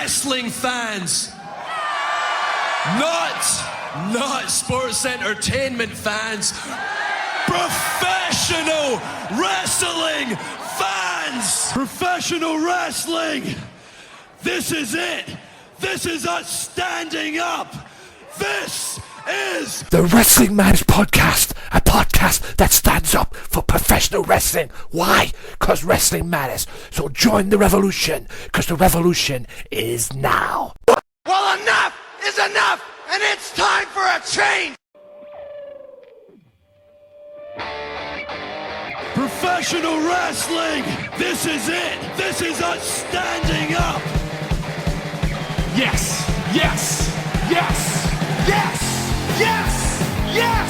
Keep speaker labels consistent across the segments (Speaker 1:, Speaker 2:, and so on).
Speaker 1: wrestling fans. Not sports entertainment fans. Professional wrestling fans. Professional wrestling. This is it. This is us standing up. This is
Speaker 2: the Wrestling Matters Podcast, a podcast that stands up for professional wrestling. Why? Because wrestling matters. So join the revolution, because the revolution is now.
Speaker 3: Well, enough is enough, and it's time for a change.
Speaker 1: professional wrestling. This is it. This is us standing up.
Speaker 4: Yes, yes, yes, yes, yes, yes.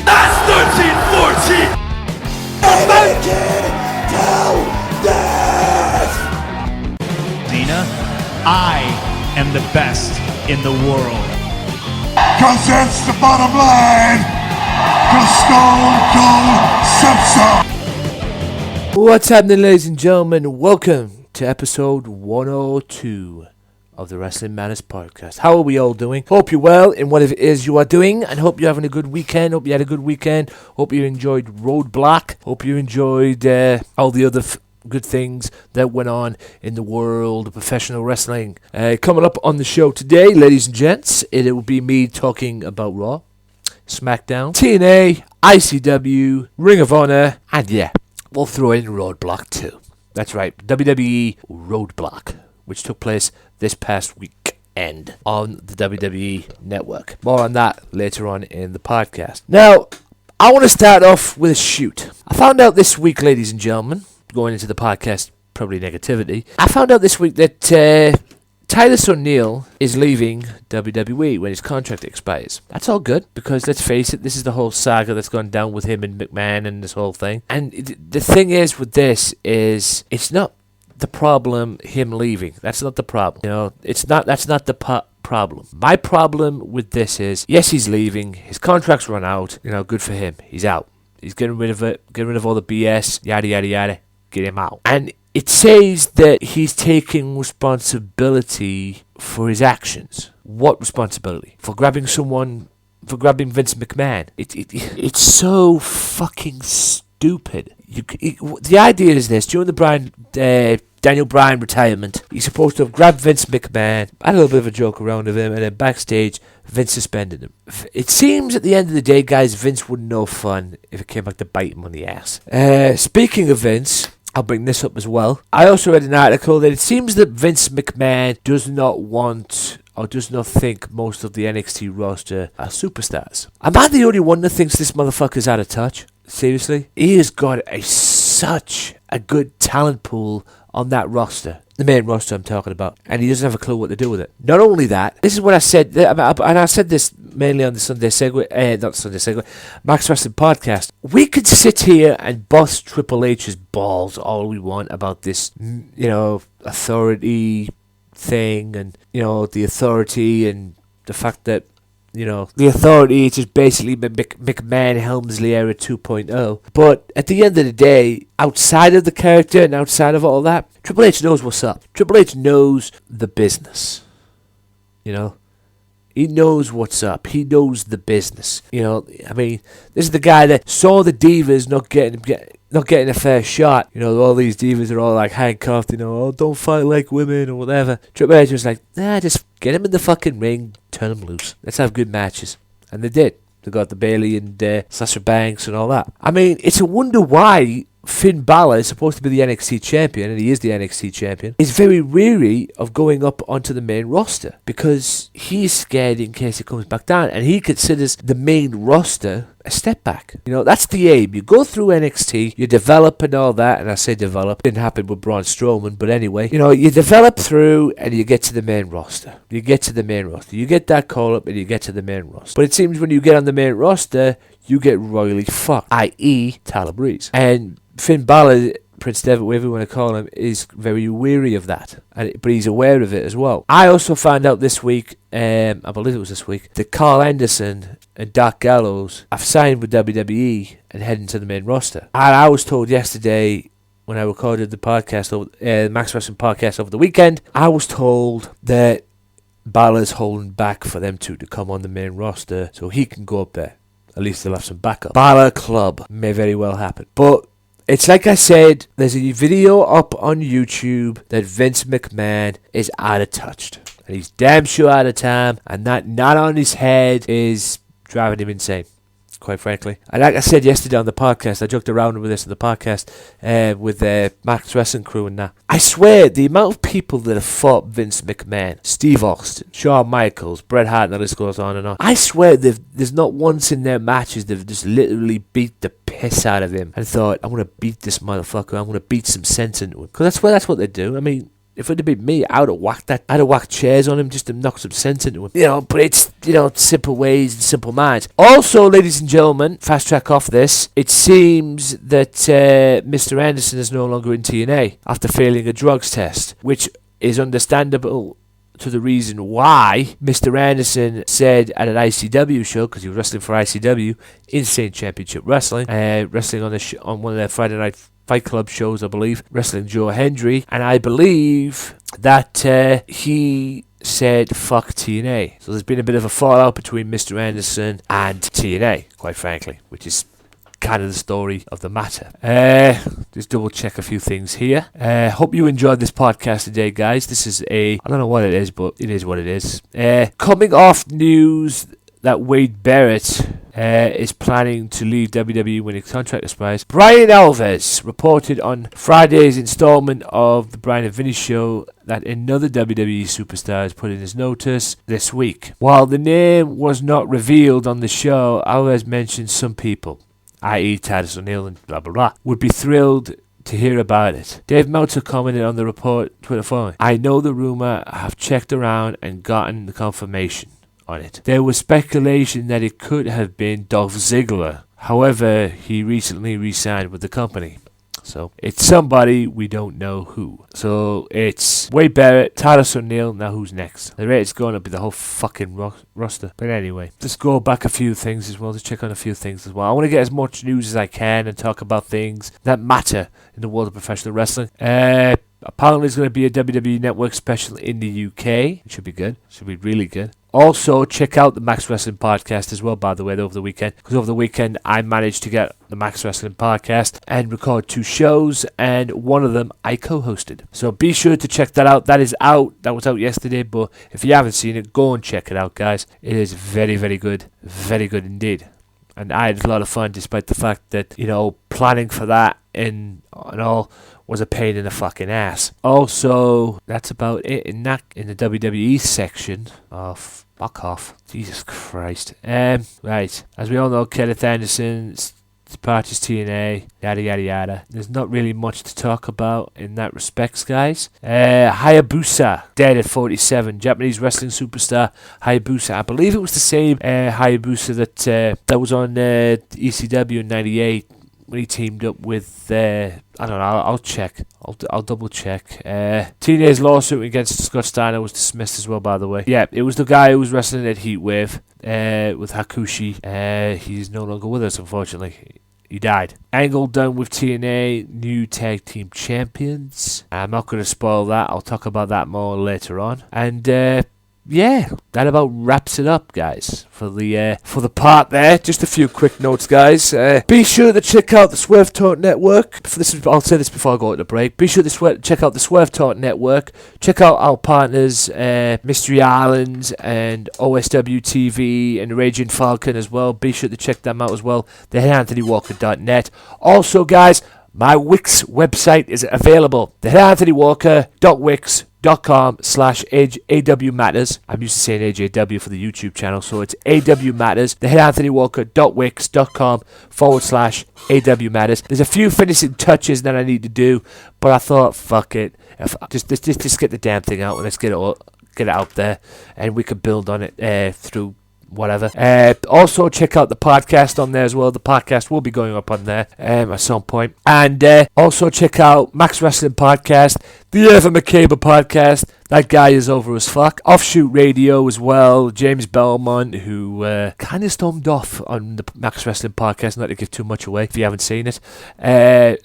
Speaker 1: That's 13-14.
Speaker 4: Dina, I am the best in the world.
Speaker 5: Cause that's the bottom line. Cause Stone Cold said so.
Speaker 2: What's happening, ladies and gentlemen? Welcome to episode 102 of the Wrestling Matters Podcast. How are we all doing? Hope you're well in whatever it is you are doing, and hope you're having a good weekend. Hope you had a good weekend. Hope you enjoyed Roadblock. Hope you enjoyed all the other good things that went on in the world of professional wrestling. Coming up on the show today, ladies and gents, it will be me talking about Raw, Smackdown, TNA, ICW, Ring of Honor, and yeah, we'll throw in Roadblock too. That's right, WWE Roadblock, which took place this past weekend on the WWE Network. More on that later on in the podcast. Now, I want to start off with a shoot. I found out this week, ladies and gentlemen, going into the podcast, probably negativity, I found out this week that Titus O'Neil is leaving WWE when his contract expires. That's all good, because let's face it, this is the whole saga that's gone down with him and McMahon and this whole thing. And the thing is with this is, it's not the problem him leaving. That's not the problem. You know, that's not the problem. My problem with this is, yes, he's leaving. His contract's run out. You know, good for him. He's out. He's getting rid of it. Getting rid of all the BS. Yada yada yada. Get him out. And it says that he's taking responsibility for his actions. What responsibility? For grabbing Vince McMahon. It's so fucking stupid. The idea is this: during the Daniel Bryan retirement, he's supposed to have grabbed Vince McMahon, had a little bit of a joke around with him, and then backstage, Vince suspended him. It seems at the end of the day, guys, Vince wouldn't know fun if it came back to bite him on the ass. Speaking of Vince, I'll bring this up as well. I also read an article that it seems that Vince McMahon does not want or does not think most of the NXT roster are superstars. Am I the only one that thinks this motherfucker's out of touch? Seriously? He has got such a good talent pool on that roster. The main roster I'm talking about. And he doesn't have a clue what to do with it. Not only that, this is what I said, and I said this mainly on the Max Wrestling Podcast. We could sit here and bust Triple H's balls all we want about this, authority thing, and, the authority and the fact that, the authority is just basically McMahon Helmsley era 2.0. But at the end of the day, outside of the character and outside of all that, Triple H knows what's up. Triple H knows the business. He knows what's up. He knows the business. This is the guy that saw the divas not getting a fair shot. All these divas are all like handcuffed, oh, don't fight like women or whatever. Triple H was like, just get him in the fucking ring, turn him loose. Let's have good matches. And they did. They got the Bayley and Sasha Banks and all that. It's a wonder why Finn Balor is supposed to be the NXT champion, and he is the NXT champion, is very weary of going up onto the main roster, because he's scared in case he comes back down, and he considers the main roster a step back. That's the aim. You go through NXT, you develop and all that, and I say develop, didn't happen with Braun Strowman, but anyway, you develop through and you get to the main roster. You get that call up and you get to the main roster. But it seems when you get on the main roster, you get royally fucked, i.e. Tyler Breeze. And Finn Balor, Prince Devitt, whatever you want to call him, is very weary of that, but he's aware of it as well. I also found out this week, I believe it was this week, that Carl Anderson and Doc Gallows have signed with WWE and heading to the main roster. And I was told yesterday when I recorded the podcast, Max Wrestling podcast over the weekend, I was told that Balor's holding back for them two to come on the main roster so he can go up there. At least they'll have some backup. Balor Club may very well happen. But it's like I said, there's a video up on YouTube that Vince McMahon is out of touch. And he's damn sure out of time. And that not on his head is driving him insane, quite frankly. And like I said yesterday on the podcast, I joked around with this on the podcast with the Max Wrestling crew and that. I swear, the amount of people that have fought Vince McMahon, Steve Austin, Shawn Michaels, Bret Hart, and the list goes on and on. I swear there's not once in their matches they've just literally beat the piss out of him and thought, I'm going to beat this motherfucker, I'm going to beat some sense into him. Because that's what they do. I mean, if it had been me, I would have whacked chairs on him just to knock some sense into him. But it's, simple ways and simple minds. Also, ladies and gentlemen, fast track off this, it seems that Mr. Anderson is no longer in TNA after failing a drugs test, which is understandable to the reason why Mr. Anderson said at an ICW show, because he was wrestling for ICW, Insane Championship Wrestling, wrestling on one of their Friday Night Fight Club shows, I believe, wrestling Joe Hendry, and I believe that he said fuck TNA. So there's been a bit of a fallout between Mr. Anderson and TNA, quite frankly, which is kind of the story of the matter. Just double check a few things here. Hope you enjoyed this podcast today, guys. This is I don't know what it is, but it is what it is. Coming off news that Wade Barrett is planning to leave WWE when his contract expires. Brian Alvarez reported on Friday's installment of the Brian and Vinny show that another WWE superstar has put in his notice this week. While the name was not revealed on the show, Alvarez mentioned some people, i.e. Titus O'Neil and blah blah blah, would be thrilled to hear about it. Dave Meltzer commented on the report Twitter following, I know the rumor, I have checked around and gotten the confirmation on it. There was speculation that it could have been Dolph Ziggler. However, he recently re-signed with the company. So, it's somebody we don't know who. So, it's Wade Barrett, Titus O'Neil, now who's next? The rate's going to be the whole fucking roster. But anyway, just go back a few things as well, just check on a few things as well. I want to get as much news as I can and talk about things that matter in the world of professional wrestling. Apparently there's going to be a WWE Network special in the UK. It should be good. It should be really good. Also, check out the Max Wrestling Podcast as well, by the way, over the weekend. Because over the weekend, I managed to get the Max Wrestling Podcast and record 2 shows, and one of them I co-hosted. So be sure to check that out. That is out. That was out yesterday, but if you haven't seen it, go and check it out, guys. It is very, very good. Very good indeed. And I had a lot of fun, despite the fact that, planning for that and all was a pain in the fucking ass. Also, that's about it in the WWE section of fuck off. Jesus Christ. Right. As we all know, Kenneth Anderson's departures TNA, yada yada yada. There's not really much to talk about in that respects, guys. Hayabusa, dead at 47. Japanese wrestling superstar Hayabusa. I believe it was the same Hayabusa that was on ECW in 98. When he teamed up with, I don't know, I'll check. I'll double check. TNA's lawsuit against Scott Steiner was dismissed as well, by the way. Yeah, it was the guy who was wrestling at Heatwave with Hakushi. He's no longer with us, unfortunately. He died. Angle done with TNA, new tag team champions. I'm not going to spoil that. I'll talk about that more later on. And, yeah, that about wraps it up, guys, for the part there. Just a few quick notes, guys. Be sure to check out the Swerve Talk Network. I'll say this before I go to the break. Be sure to check out the Swerve Talk Network. Check out our partners, Mystery Island and OSW TV and Raging Falcon as well. Be sure to check them out as well. TheHeadAnthonyWalker.net. Also, guys, my Wix website is available. TheHeadAnthonyWalker.wix.com/AW Matters. I'm used to saying AJW for the YouTube channel, so it's AW Matters. TheHeadAnthonyWalker.wix.com/AW Matters. There's a few finishing touches that I need to do, but I thought, fuck it. Just get the damn thing out and let's get it out there, and we can build on it through whatever. Also check out the podcast on there as well. The podcast will be going up on there at some point. And also check out Max Wrestling Podcast, the Evan McCabe Podcast, That guy is over as fuck. Offshoot Radio as well. James Belmont, who kind of stormed off on the Max Wrestling podcast, not to give too much away if you haven't seen it.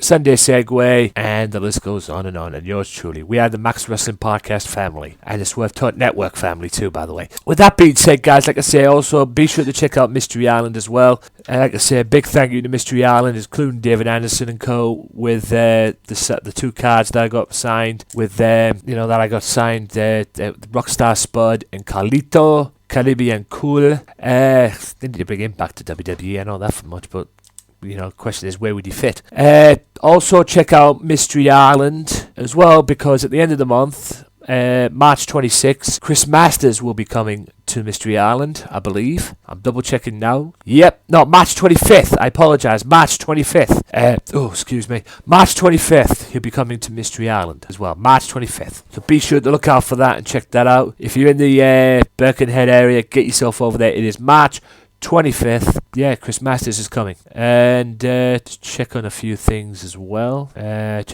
Speaker 2: Sunday Segway, and the list goes on. And yours truly. We are the Max Wrestling podcast family, and the Swerve Talk Network family too, by the way. With that being said, guys, like I say, also be sure to check out Mystery Island as well. Like I say, a big thank you to Mystery Island, including David Anderson and co. with the 2 cards that I got signed with that I got signed, Rockstar Spud and Carlito, Caribbean Cool. They need to bring him back to WWE. I know that for much, but the question is, where would he fit? Also check out Mystery Island as well, because at the end of the month, March 26th, Chris Masters will be coming to Mystery Island, I believe. I'm double checking now. Yep, no, March 25th. I apologise. March 25th. Excuse me. March 25th, he'll be coming to Mystery Island as well. March 25th. So be sure to look out for that and check that out. If you're in the Birkenhead area, get yourself over there. It is March 25th. Yeah, Chris Masters is coming. And just check on a few things as well. I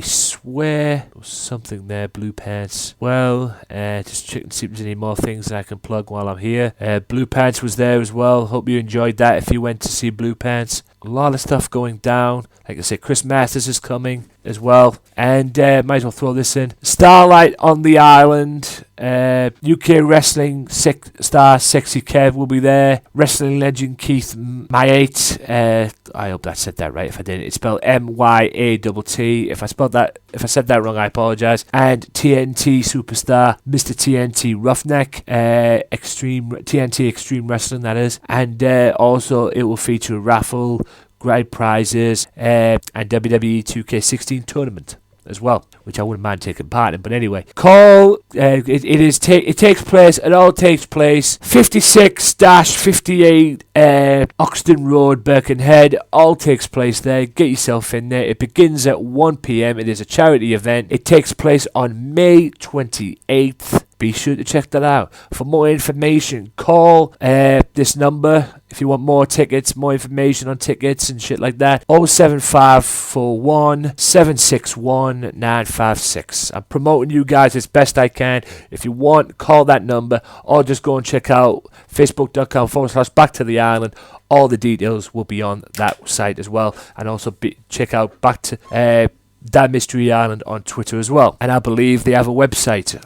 Speaker 2: swear there was something there. Blue Pants. Well, just check and see if there's any more things that I can plug while I'm here. Blue Pants was there as well. Hope you enjoyed that if you went to see Blue Pants. A lot of stuff going down. Like I said, Chris Masters is coming as well. And might as well throw this in. Starlight on the Island. UK Wrestling star Sexy Kev will be there. Wrestling legend Keith Wyatt. I hope I said that right. If I didn't, it's spelled Myatt. If I said that wrong, I apologise. And TNT superstar Mr. TNT Roughneck. TNT Extreme Wrestling, that is. And also it will feature a raffle, great prizes, and WWE 2K16 tournament as well, which I wouldn't mind taking part in. But anyway, call. It takes place. It all takes place 56-58 Oxton Road, Birkenhead. All takes place there. Get yourself in there. It begins at 1 p.m. It is a charity event. It takes place on May 28th. Be sure to check that out. For more information, call this number if you want more tickets, more information on tickets and shit like that. 07541 761 956. I'm promoting you guys as best I can. If you want, call that number, or just go and check out facebook.com/Back to the Island. All the details will be on that site as well. And also check out Back to that Mystery Island on Twitter as well. And I believe they have a website.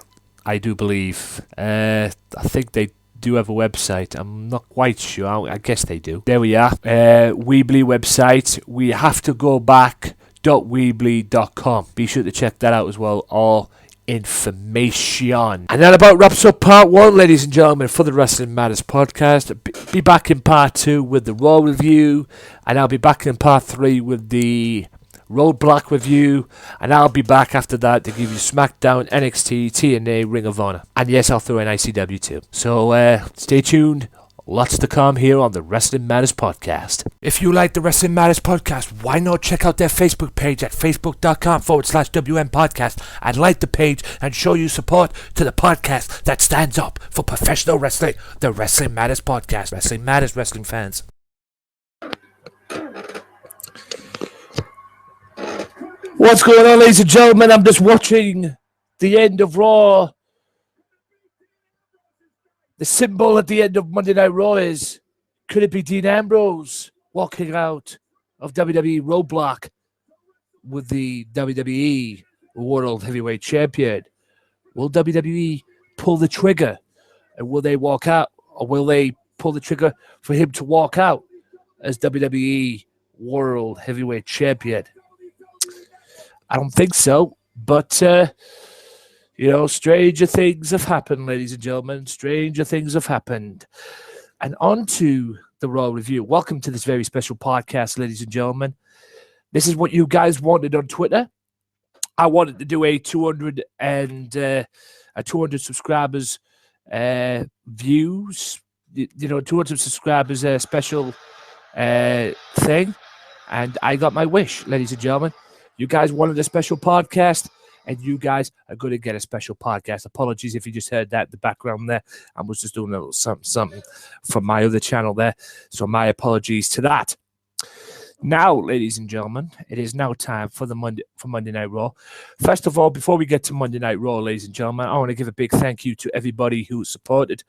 Speaker 2: I do believe. I think they do have a website. I'm not quite sure. I guess they do. There we are. Weebly website. We have to go back.weebly.com. Be sure to check that out as well. All information. And that about wraps up part 1, ladies and gentlemen, for the Wrestling Matters podcast. Be back in part 2 with the Raw review. And I'll be back in part 3 with the Roadblock review, and I'll be back after that to give you Smackdown, NXT, TNA, Ring of Honor, and yes, I'll throw in ICW too. So stay tuned. Lots to come here on the Wrestling Matters podcast. If you like the Wrestling Matters podcast, why not check out their Facebook page at facebook.com/WM podcast and like the page and show your support to the podcast that stands up for professional wrestling, the Wrestling Matters podcast. Wrestling Matters, wrestling fans. What's going on, ladies and gentlemen? I'm just watching the end of Raw. The symbol at the end of Monday Night Raw is, could it be Dean Ambrose walking out of WWE Roadblock with the WWE World Heavyweight Champion? Will WWE pull the trigger? And will they walk out? Or will they pull the trigger for him to walk out as WWE World Heavyweight Champion? I don't think so, but, stranger things have happened, ladies and gentlemen. Stranger things have happened. And on to the Raw review. Welcome to this very special podcast, ladies and gentlemen. This is what you guys wanted on Twitter. I wanted to do a 200 subscribers views, 200 subscribers special thing. And I got my wish, ladies and gentlemen. You guys wanted a special podcast, and you guys are going to get a special podcast. Apologies if you just heard that in the background there. I was just doing a little something from my other channel there, so my apologies to that. Now, ladies and gentlemen, it is now time for Monday Night Raw. First of all, before we get to Monday Night Raw, ladies and gentlemen, I want to give a big thank you to everybody who supported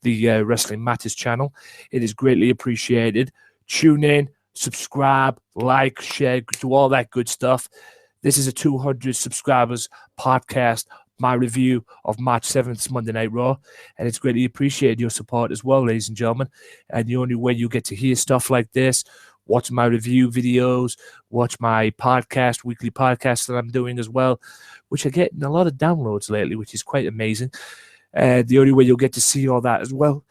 Speaker 2: the Wrestling Matters channel. It is greatly appreciated. Tune in, subscribe, like, share, do all that good stuff. This is a 200 subscribers podcast, my review of March 7th Monday Night Raw, and it's greatly appreciated your support as well, ladies and gentlemen. And the only way you get to hear stuff like this, watch my review videos, watch my podcast, weekly podcast that I'm doing as well, which are getting a lot of downloads lately, which is quite amazing. The only way you'll get to see all that as well,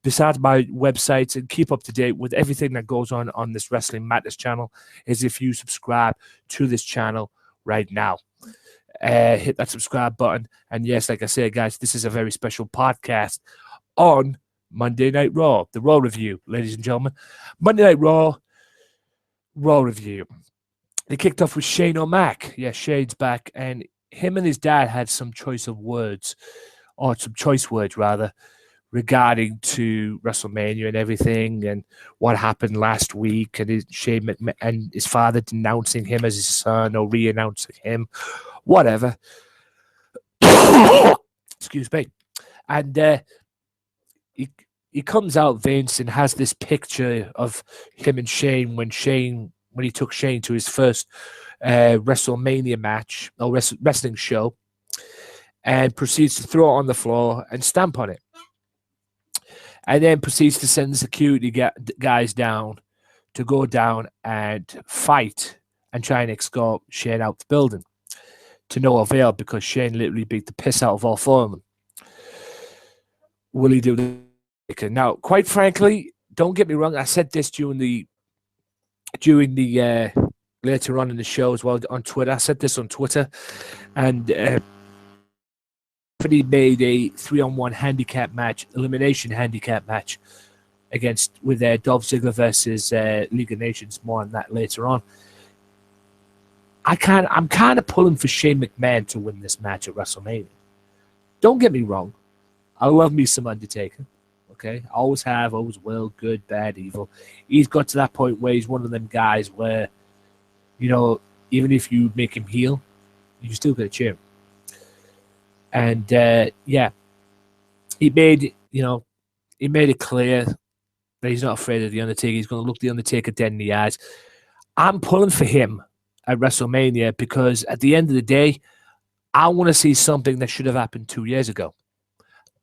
Speaker 2: besides my websites and keep up to date with everything that goes on this Wrestling Matters channel, is if you subscribe to this channel right now. Hit that subscribe button. And yes, like I said, guys, this is a very special podcast on Monday Night Raw, the Raw review, ladies and gentlemen. Monday Night Raw review. They kicked off with Shane O'Mac. Yeah, Shane's back, and him and his dad had some choice words, rather, regarding to WrestleMania and everything, and what happened last week, and Shane McMahon and his father denouncing him as his son or re-announcing him, whatever. Excuse me. And he comes out, Vince, and has this picture of him and Shane when he took Shane to his first WrestleMania match or wrestling show, and proceeds to throw it on the floor and stamp on it. And then proceeds to send the security guys down to go down and fight and try and escort Shane out the building. To no avail, because Shane literally beat the piss out of all four of them. Will he do the... Now, quite frankly, don't get me wrong, I said this during the later on in the show as well on Twitter. I said this on Twitter, and he made a 3-on-1 handicap match, elimination handicap match with Dolph Ziggler versus League of Nations. More on that later on. I'm kind of pulling for Shane McMahon to win this match at WrestleMania. Don't get me wrong, I love me some Undertaker. Okay, always have, always will, good, bad, evil. He's got to that point where he's one of them guys where, you know, even if you make him heel, you still got to cheer him. And yeah, he made it clear that he's not afraid of the Undertaker. He's going to look the Undertaker dead in the eyes. I'm pulling for him at WrestleMania because at the end of the day, I want to see something that should have happened 2 years ago.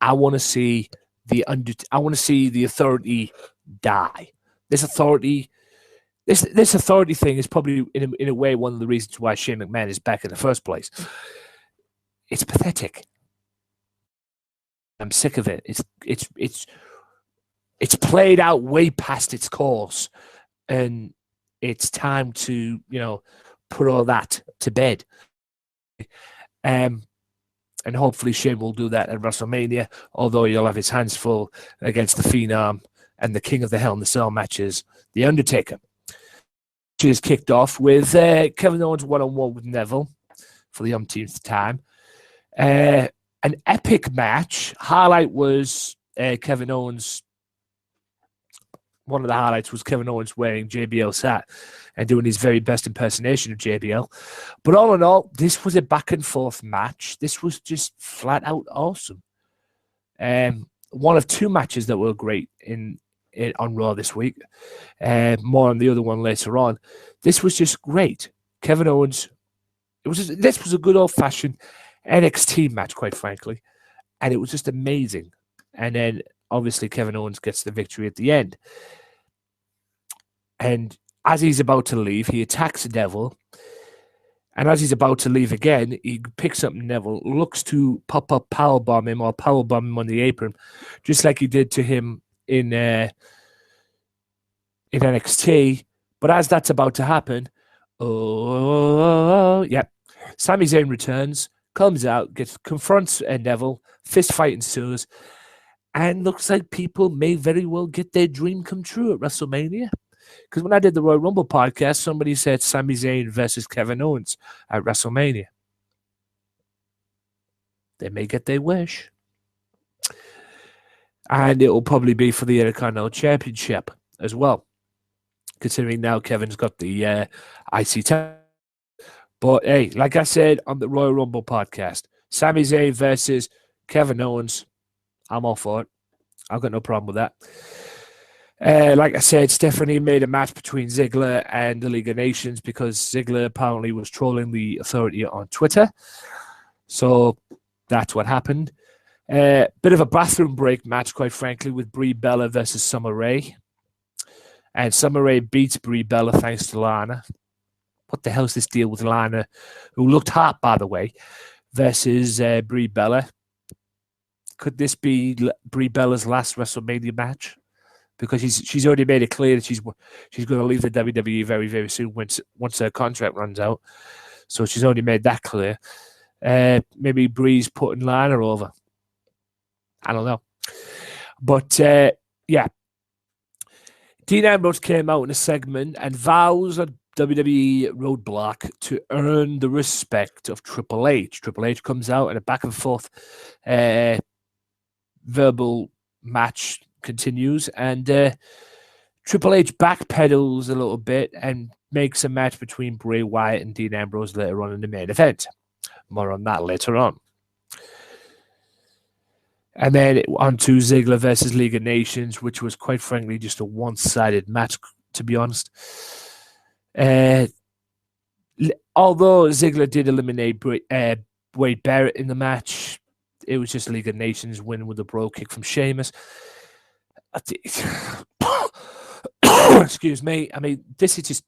Speaker 2: I want to see the Authority die. This authority thing is probably in a way one of the reasons why Shane McMahon is back in the first place. It's pathetic. I'm sick of it. It's played out way past its course, and it's time to put all that to bed. And hopefully Shane will do that at WrestleMania, although he'll have his hands full against the Phenom and the King of the Hell in the Cell matches, The Undertaker. Which is kicked off with Kevin Owens one-on-one with Neville for the umpteenth time. An epic match. Highlight was Kevin Owens. One of the highlights was Kevin Owens wearing JBL's hat and doing his very best impersonation of JBL. But all in all, this was a back and forth match. This was just flat out awesome. One of two matches that were great on Raw this week. More on the other one later on. This was just great. Kevin Owens. This was a good old fashioned NXT match, quite frankly, and it was just amazing. And then obviously Kevin Owens gets the victory at the end. And as he's about to leave, he attacks Neville. And as he's about to leave again, he picks up Neville, looks to pop up powerbomb him or powerbomb him on the apron, just like he did to him in NXT. But as that's about to happen, Sami Zayn returns, comes out, confronts Neville, fist fight ensues, and looks like people may very well get their dream come true at WrestleMania. Because when I did the Royal Rumble podcast, somebody said Sami Zayn versus Kevin Owens at WrestleMania. They may get their wish. And it will probably be for the Intercontinental Championship as well. considering now Kevin's got the IC title. But hey, like I said on the Royal Rumble podcast, Sami Zayn versus Kevin Owens. I'm all for it. I've got no problem with that. Like I said, Stephanie made a match between Ziggler and the League of Nations because Ziggler apparently was trolling the Authority on Twitter. So that's what happened. Bit of a bathroom break match, quite frankly, with Brie Bella versus Summer Rae. And Summer Rae beats Brie Bella thanks to Lana. What the hell's this deal with Lana, who looked hot, by the way, versus Brie Bella? Could this be Brie Bella's last WrestleMania match? Because she's already made it clear that she's going to leave the WWE very, very soon once her contract runs out. So she's already made that clear. Maybe Brie's putting Lana over. I don't know. But, yeah. Dean Ambrose came out in a segment and vows on WWE Roadblock to earn the respect of Triple H. Triple H comes out in a back and forth verbal match continues, and Triple H backpedals a little bit and makes a match between Bray Wyatt and Dean Ambrose later on in the main event. More on that later on. And then on to Ziggler versus League of Nations, which was quite frankly just a one-sided match, to be honest. Although Ziggler did eliminate Wade Barrett in the match, it was just League of Nations win with a bro kick from Sheamus. Excuse me. I mean, this is just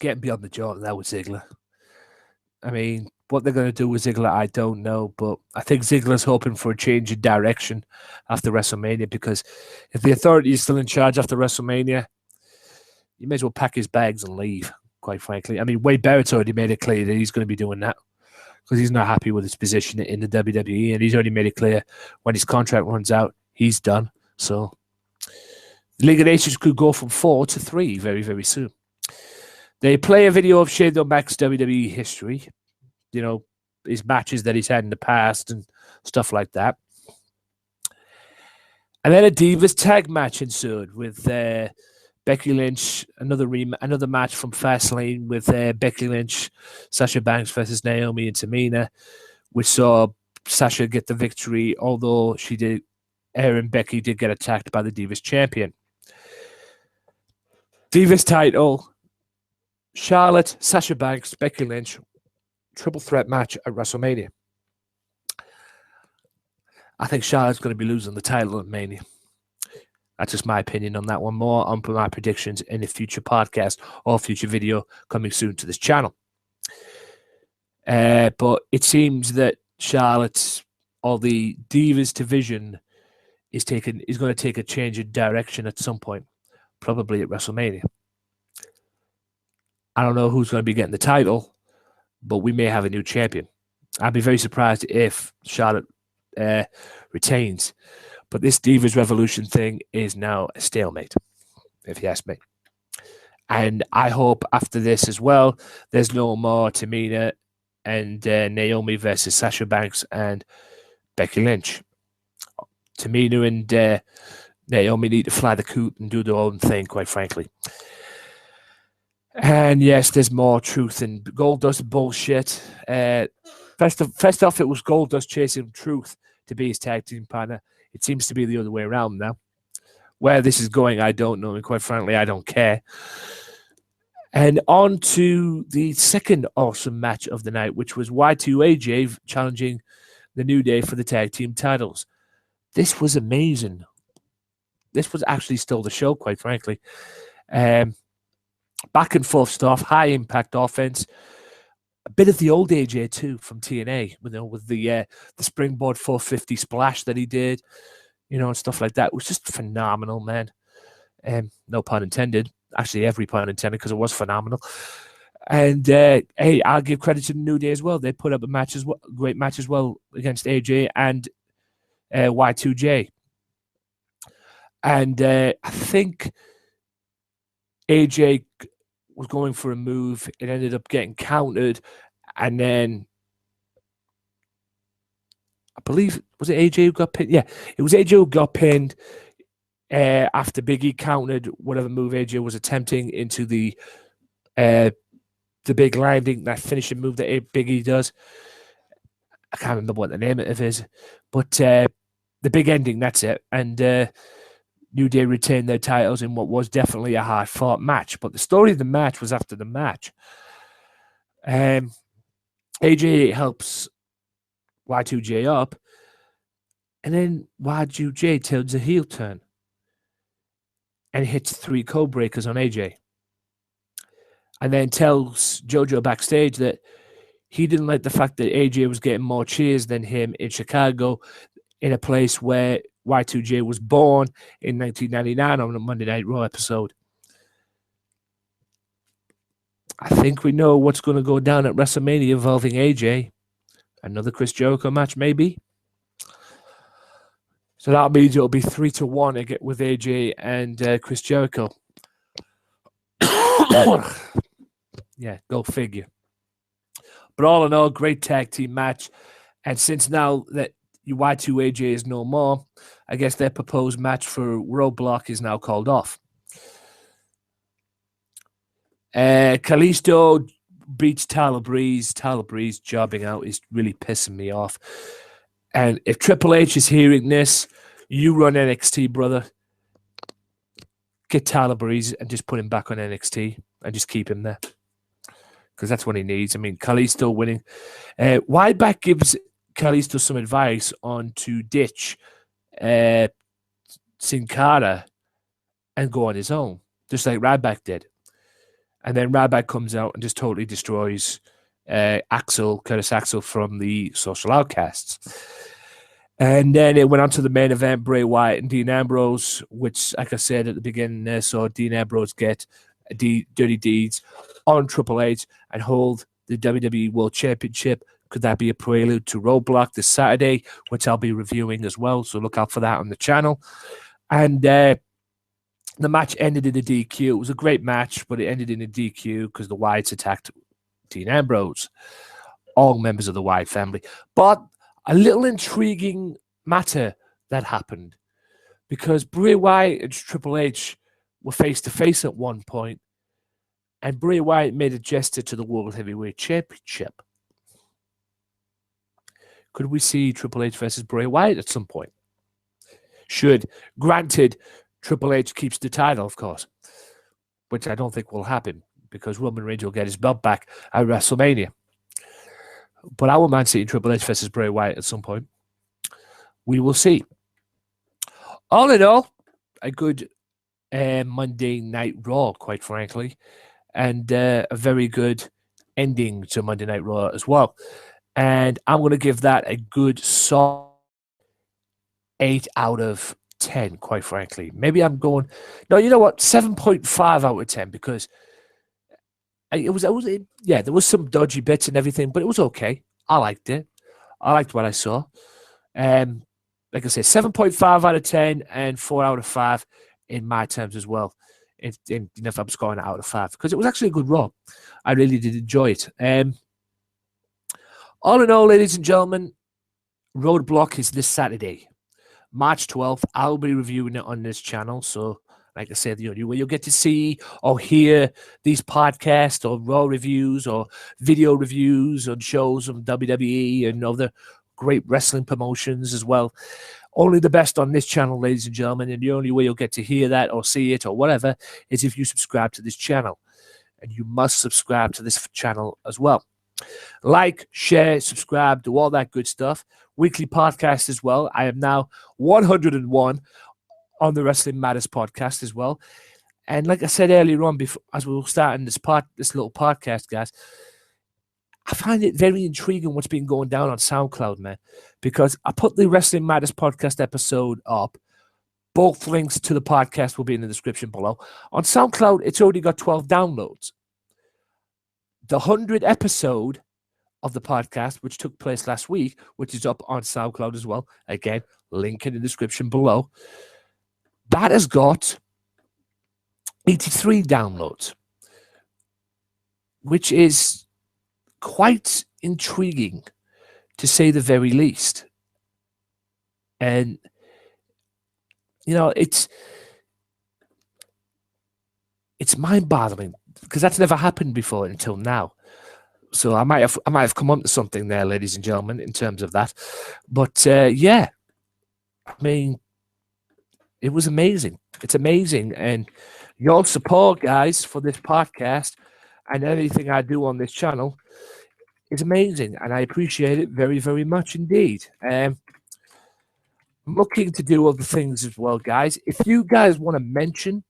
Speaker 2: getting beyond the joke now with Ziggler. I mean, what they're going to do with Ziggler, I don't know, but I think Ziggler's hoping for a change in direction after WrestleMania, because if the Authority is still in charge after WrestleMania, you may as well pack his bags and leave, quite frankly. I mean, Wade Barrett's already made it clear that he's going to be doing that because he's not happy with his position in the WWE, and he's already made it clear when his contract runs out, he's done. So the League of Nations could go from 4 to 3 very, very soon. They play a video of Shane O'Mac's WWE history, you know, his matches that he's had in the past and stuff like that. And then a Divas tag match ensued with Becky Lynch, another match from Fastlane with Becky Lynch, Sasha Banks versus Naomi and Tamina. We saw Sasha get the victory, although Becky did get attacked by the Divas champion. Divas title, Charlotte, Sasha Banks, Becky Lynch, triple threat match at WrestleMania. I think Charlotte's going to be losing the title at Mania. That's just my opinion on that one. More on my predictions in a future podcast or future video coming soon to this channel. But it seems that Charlotte, or the Divas division, is going to take a change in direction at some point, probably at WrestleMania. I don't know who's going to be getting the title, but we may have a new champion. I'd be very surprised if Charlotte retains. But this Divas Revolution thing is now a stalemate, if you ask me. And I hope after this as well, there's no more Tamina and Naomi versus Sasha Banks and Becky Lynch. Tamina and Naomi need to fly the coop and do their own thing, quite frankly. And yes, there's more truth in Goldust bullshit. First off, it was Goldust chasing Truth to be his tag team partner. It seems to be the other way around now. Where this is going, I don't know. And quite frankly, I don't care. And on to the second awesome match of the night, which was Y2AJ challenging the New Day for the tag team titles. This was amazing. This was actually still the show, quite frankly. Back and forth stuff, high impact offense. A bit of the old AJ too from TNA, you know, with the springboard 450 splash that he did, you know, and stuff like that. It was just phenomenal, man. No pun intended. Actually, every pun intended, because it was phenomenal. And hey, I'll give credit to the New Day as well. They put up a match as well, great match as well against AJ and Y2J. And I think AJ was going for a move. It ended up getting countered. And then I believe, was it AJ who got pinned? Yeah, it was AJ who got pinned. after Biggie countered whatever move AJ was attempting into the big landing, that finishing move that Biggie does. I can't remember what the name of it is, but the big ending, that's it. And New Day retained their titles in what was definitely a hard-fought match. But the story of the match was after the match. AJ helps Y2J up, and then Y2J turns a heel turn and hits 3 code breakers on AJ. And then tells JoJo backstage that he didn't like the fact that AJ was getting more cheers than him in Chicago, in a place where Y2J was born in 1999 on a Monday Night Raw episode. I think we know what's going to go down at WrestleMania involving AJ. Another Chris Jericho match, maybe. So that means it'll be 3-1 with AJ and Chris Jericho. Yeah, go figure. But all in all, great tag team match. And since now that Y2AJ is no more, I guess their proposed match for Roadblock is now called off. Kalisto beats Tyler Breeze. Tyler Breeze jobbing out is really pissing me off. And if Triple H is hearing this, you run NXT, brother. Get Tyler Breeze and just put him back on NXT and just keep him there. Because that's what he needs. I mean, Kalisto winning. Ryback gives Kalisto some advice on to ditch Sin Cara and go on his own, just like Ryback did. And then Ryback comes out and just totally destroys Curtis Axel from the Social Outcasts. And then it went on to the main event, Bray Wyatt and Dean Ambrose, which, like I said at the beginning, saw Dean Ambrose get dirty deeds on Triple H and hold the WWE World Championship. Could that be a prelude to Roadblock this Saturday, which I'll be reviewing as well, so look out for that on the channel. And the match ended in a DQ. It was a great match, but it ended in a DQ because the Wyatts attacked Dean Ambrose, all members of the Wyatt family. But a little intriguing matter that happened, because Bray Wyatt and Triple H were face-to-face at one point, and Bray Wyatt made a gesture to the World Heavyweight Championship. Could we see Triple H versus Bray Wyatt at some point? Granted, Triple H keeps the title, of course, which I don't think will happen because Roman Reigns will get his belt back at WrestleMania. But I wouldn't mind seeing Triple H versus Bray Wyatt at some point. We will see. All in all, a good Monday Night Raw, quite frankly, and a very good ending to Monday Night Raw as well. And I'm going to give that a good solid 8 out of 10, quite frankly. Maybe I'm going, no, you know what, 7.5 out of 10, because there was some dodgy bits and everything, but it was okay. I liked it. I liked what I saw. Like I said, 7.5 out of 10 and 4 out of 5 in my terms as well. If I'm scoring it out of 5, because it was actually a good Raw. I really did enjoy it. All in all, ladies and gentlemen, Roadblock is this Saturday, March 12th. I'll be reviewing it on this channel. So, like I said, you'll get to see or hear these podcasts or Raw reviews or video reviews on shows of WWE and other great wrestling promotions as well. Only the best on this channel, ladies and gentlemen. And the only way you'll get to hear that or see it or whatever is if you subscribe to this channel. And you must subscribe to this channel as well. Like, share, subscribe, do all that good stuff. Weekly podcast as well. I am now 101 on the Wrestling Matters podcast as well. And like I said earlier on, as we were starting this little podcast, guys, I find it very intriguing what's been going down on SoundCloud, man, because I put the Wrestling Matters podcast episode up. Both links to the podcast will be in the description below. On SoundCloud, it's already got 12 downloads. The 100th episode of the podcast, which took place last week, which is up on SoundCloud as well. Again, link in the description below. That has got 83 downloads, which is quite intriguing, to say the very least. And, it's mind-boggling because that's never happened before until now. So I might have come onto something there, ladies and gentlemen, in terms of that. But yeah, I mean, it was amazing. It's amazing, and your support, guys, for this podcast and anything I do on this channel is amazing, and I appreciate it very, very much indeed. I'm looking to do other things as well, guys. If you guys want to mention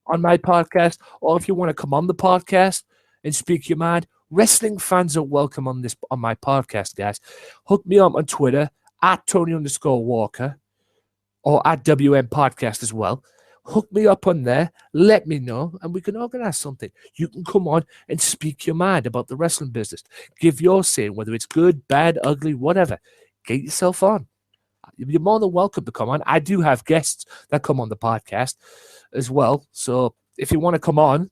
Speaker 2: on my podcast, or if you want to come on the podcast and speak your mind, wrestling fans are welcome on my podcast, guys. Hook me up on Twitter at Tony_Walker or at WM Podcast as well. Hook me up on there, let me know, and we can organize something. You can come on and speak your mind about the wrestling business. Give your say, whether it's good, bad, ugly, whatever. Get yourself on. You're more than welcome to come on. I do have guests that come on the podcast as well. So if you want to come on,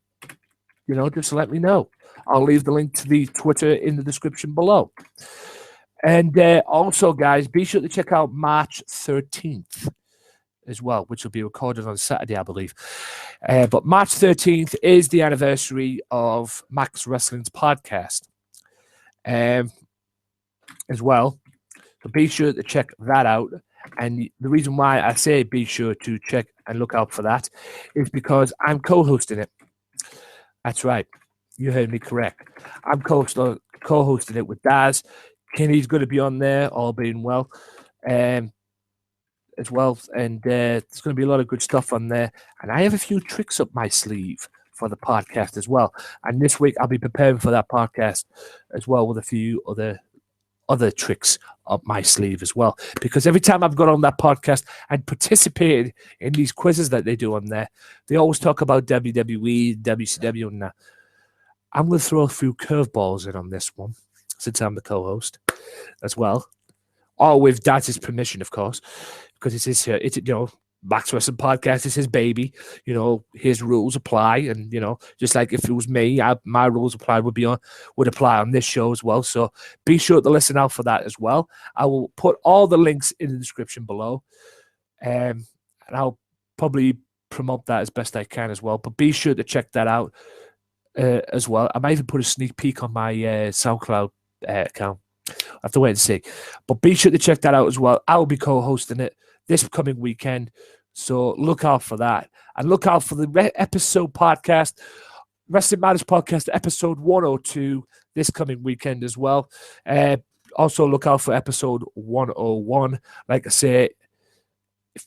Speaker 2: just let me know. I'll leave the link to the Twitter in the description below. And also, guys, be sure to check out March 13th as well, which will be recorded on Saturday, I believe. But March 13th is the anniversary of Max Wrestling's podcast as well. So be sure to check that out. And the reason why I say be sure to check and look out for that is because I'm co-hosting it. That's right. You heard me correct. I'm co-hosting it with Daz. Kenny's going to be on there, all being well, as well. And there's going to be a lot of good stuff on there. And I have a few tricks up my sleeve for the podcast as well. And this week I'll be preparing for that podcast as well with a few other tricks up my sleeve as well. Because every time I've got on that podcast and participated in these quizzes that they do on there, they always talk about WWE, WCW, and that. I'm going to throw a few curveballs in on this one, since I'm the co-host as well. Or with Daz's permission, of course, because it's Max Wrestling Podcast is his baby. His rules apply, and just like if it was me, my rules would apply on this show as well. So be sure to listen out for that as well. I will put all the links in the description below, and I'll probably promote that as best I can as well. But be sure to check that out as well. I might even put a sneak peek on my SoundCloud account. I have to wait and see. But be sure to check that out as well. I will be co-hosting it this coming weekend. So look out for that. And look out for the episode podcast, Wrestling Matters Podcast, episode 102, this coming weekend as well. Also look out for episode 101. Like I say,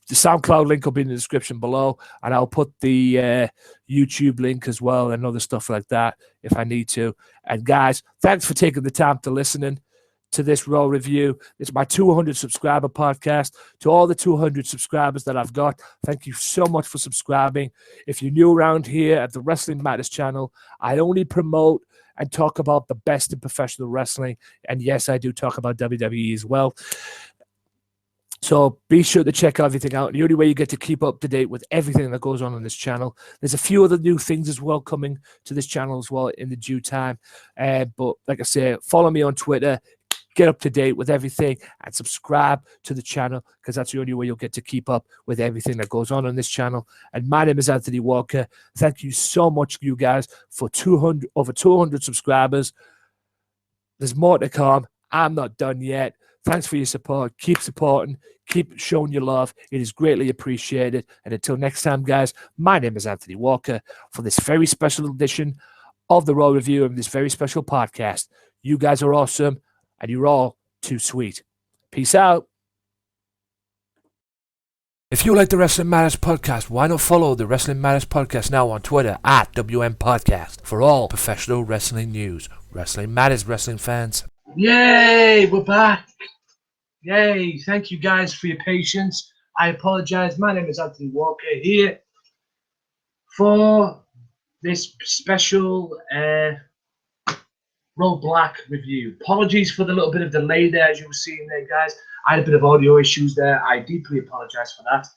Speaker 2: the SoundCloud link will be in the description below, and I'll put the YouTube link as well and other stuff like that if I need to. And guys, thanks for taking the time to listening to this Raw review. It's my 200 subscriber podcast. To all the 200 subscribers that I've got, thank you so much for subscribing. If you're new around here at the Wrestling Matters channel, I only promote and talk about the best in professional wrestling. And yes, I do talk about WWE as well. So be sure to check everything out. The only way you get to keep up to date with everything that goes on this channel. There's a few other new things as well coming to this channel as well in the due time. But like I say, follow me on Twitter. Get up to date with everything and subscribe to the channel, because that's the only way you'll get to keep up with everything that goes on this channel. And my name is Anthony Walker. Thank you so much, you guys, for over 200 subscribers. There's more to come. I'm not done yet. Thanks for your support. Keep supporting. Keep showing your love. It is greatly appreciated. And until next time, guys, my name is Anthony Walker for this very special edition of the Raw Review of this very special podcast. You guys are awesome, and you're all too sweet. Peace out. If you like the Wrestling Matters Podcast, why not follow the Wrestling Matters Podcast now on Twitter at WM Podcast for all professional wrestling news. Wrestling Matters, wrestling fans. Yay, we're back. Yay, thank you guys for your patience. I apologize. My name is Anthony Walker here for this special Roadblock review. Apologies for the little bit of delay there, as you were seeing there, guys. I had a bit of audio issues there. I deeply apologize for that.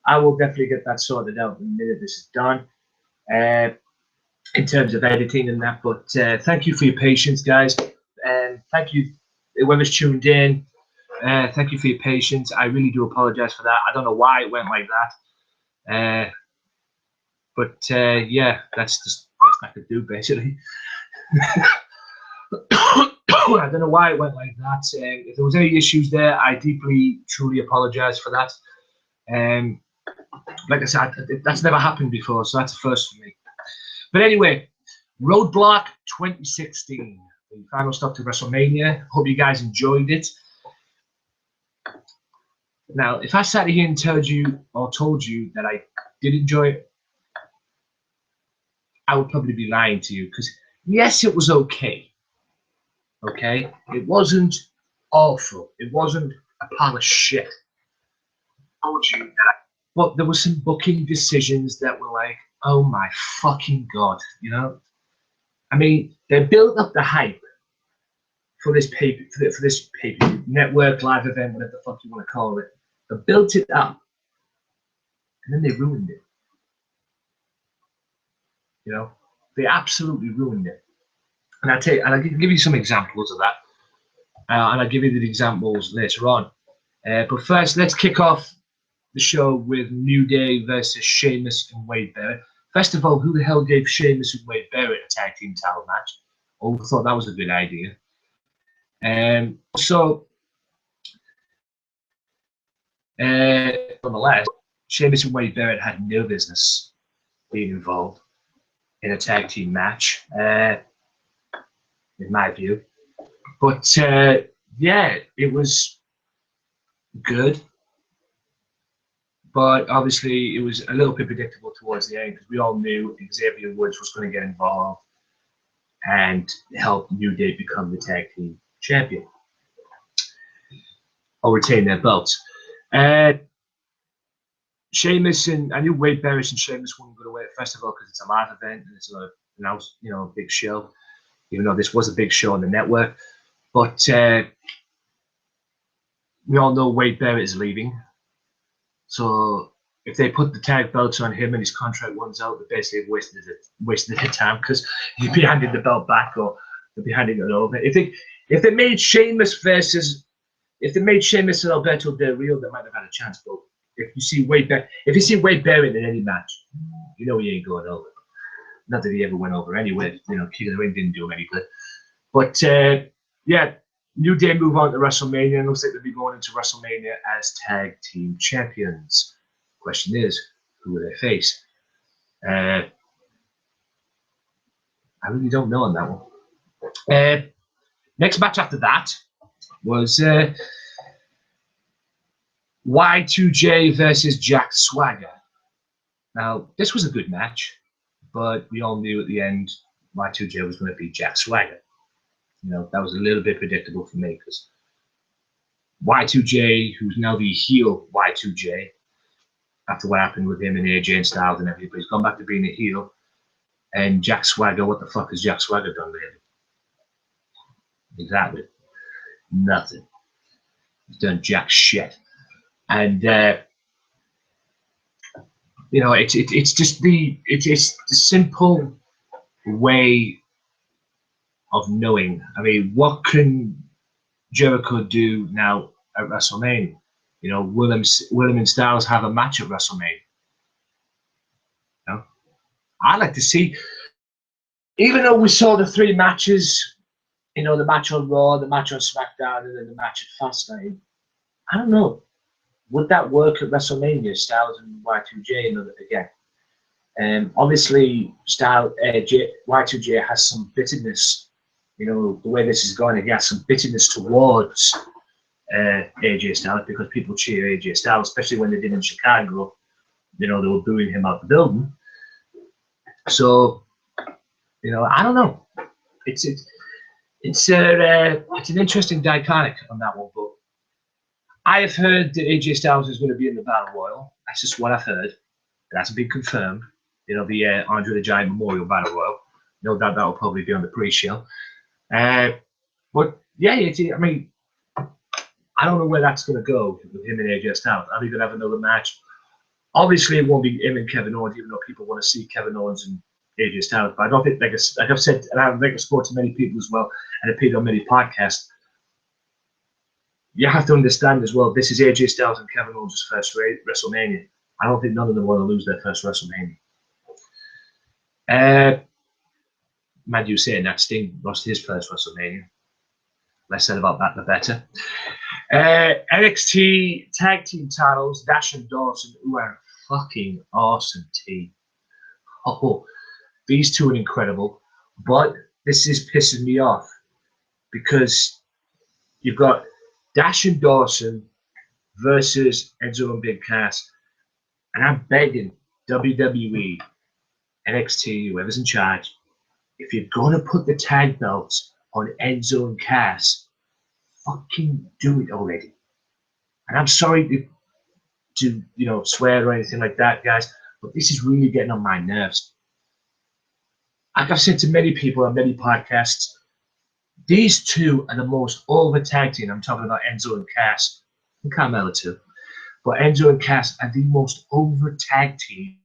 Speaker 2: I will definitely get that sorted out the minute this is done in terms of editing and that. But thank you for your patience, guys. And thank you, whoever's tuned in. Thank you for your patience. I really do apologize for that. I don't know why it went like that. But yeah, that's just the best I could do, basically. I don't know why it went like that. If there was any issues there, I deeply, truly apologise for that. Like I said, that's never happened before, so that's a first for me. But anyway, Roadblock 2016, the final stop to WrestleMania. Hope you guys enjoyed it. Now, if I sat here and told you that I did enjoy it, I would probably be lying to you, because yes, it was okay. Okay, it wasn't awful. It wasn't a pile of shit. I told you that. But there were some booking decisions that were like, oh my fucking god, you know. I mean, they built up the hype for this network live event, whatever the fuck you want to call it. They built it up, and then they ruined it. You know, they absolutely ruined it. And I'll give you some examples of that. And I'll give you the examples later on. But first, let's kick off the show with New Day versus Sheamus and Wade Barrett. First of all, who the hell gave Sheamus and Wade Barrett a tag team title match? Oh, I thought that was a good idea. So, nonetheless, Sheamus and Wade Barrett had no business being involved in a tag team match, in my view. But yeah, it was good. But obviously, it was a little bit predictable towards the end, because we all knew Xavier Woods was going to get involved and help New Day become the tag team champion or retain their belts. Sheamus and I knew Wade Barrett and Sheamus wouldn't go away, first of all, because it's a live event and it's a big show, even though this was a big show on the network. But we all know Wade Barrett is leaving. So if they put the tag belts on him and his contract runs out, they basically wasted their time, because he'd be handing the belt back, or they'd be handing it over. If they made Sheamus and Alberto Del Rio, they might have had a chance. But if you see Wade Barrett in any match, you know he ain't going over. Not that he ever went over anyway. You know, King of the Ring didn't do him any good. But yeah, New Day move on to WrestleMania, and looks like they'll be going into WrestleMania as tag team champions. Question is, who will they face? I really don't know on that one. Next match after that was Y2J versus Jack Swagger. Now, this was a good match, but we all knew at the end Y2J was going to beat Jack Swagger. You know, that was a little bit predictable for me, because Y2J, who's now the heel Y2J, after what happened with him and AJ and Styles and everything, he's gone back to being a heel. And Jack Swagger, what the fuck has Jack Swagger done lately? Exactly. Nothing. He's done jack shit. And you know, it's just the simple way of knowing. I mean, what can Jericho do now at WrestleMania? You know, will him and Styles have a match at WrestleMania? You know? I'd like to see, even though we saw the 3 matches, you know, the match on Raw, the match on SmackDown, and then the match at Fastlane, I don't know. Would that work at WrestleMania, Styles and Y2J again? Obviously, Y2J has some bitterness. You know, the way this is going, he has some bitterness towards AJ Styles, because people cheer AJ Styles, especially when they did in Chicago. You know, they were booing him out the building. So, you know, I don't know. It's an interesting dynamic on that one, but I have heard that AJ Styles is going to be in the Battle Royal. That's just what I've heard. It hasn't been confirmed. You know, the Andre the Giant Memorial Battle Royal. No doubt that will probably be on the pre-show. But yeah, I mean, I don't know where that's going to go with him and AJ Styles. Are they going to have another match? Obviously, it won't be him and Kevin Owens, even though people want to see Kevin Owens and AJ Styles. But I don't think, like I've said, and I think I've spoken to many people as well, and appeared on many podcasts. You have to understand as well, this is AJ Styles and Kevin Owens' first WrestleMania. I don't think none of them want to lose their first WrestleMania.
Speaker 6: Mad you saying that Sting lost his first WrestleMania. Less said about that, the better. NXT tag team titles, Dash and Dawson, who are a fucking awesome team. Oh, these two are incredible, but this is pissing me off because you've got Dash and Dawson versus Enzo and Big Cass, and I'm begging WWE, NXT, whoever's in charge, if you're gonna put the tag belts on Enzo and Cass, fucking do it already. And I'm sorry to swear or anything like that, guys, but this is really getting on my nerves. Like I've said to many people on many podcasts, these two are the most over tag team. I'm talking about Enzo and Cass, and Carmella too. But Enzo and Cass are the most over tag team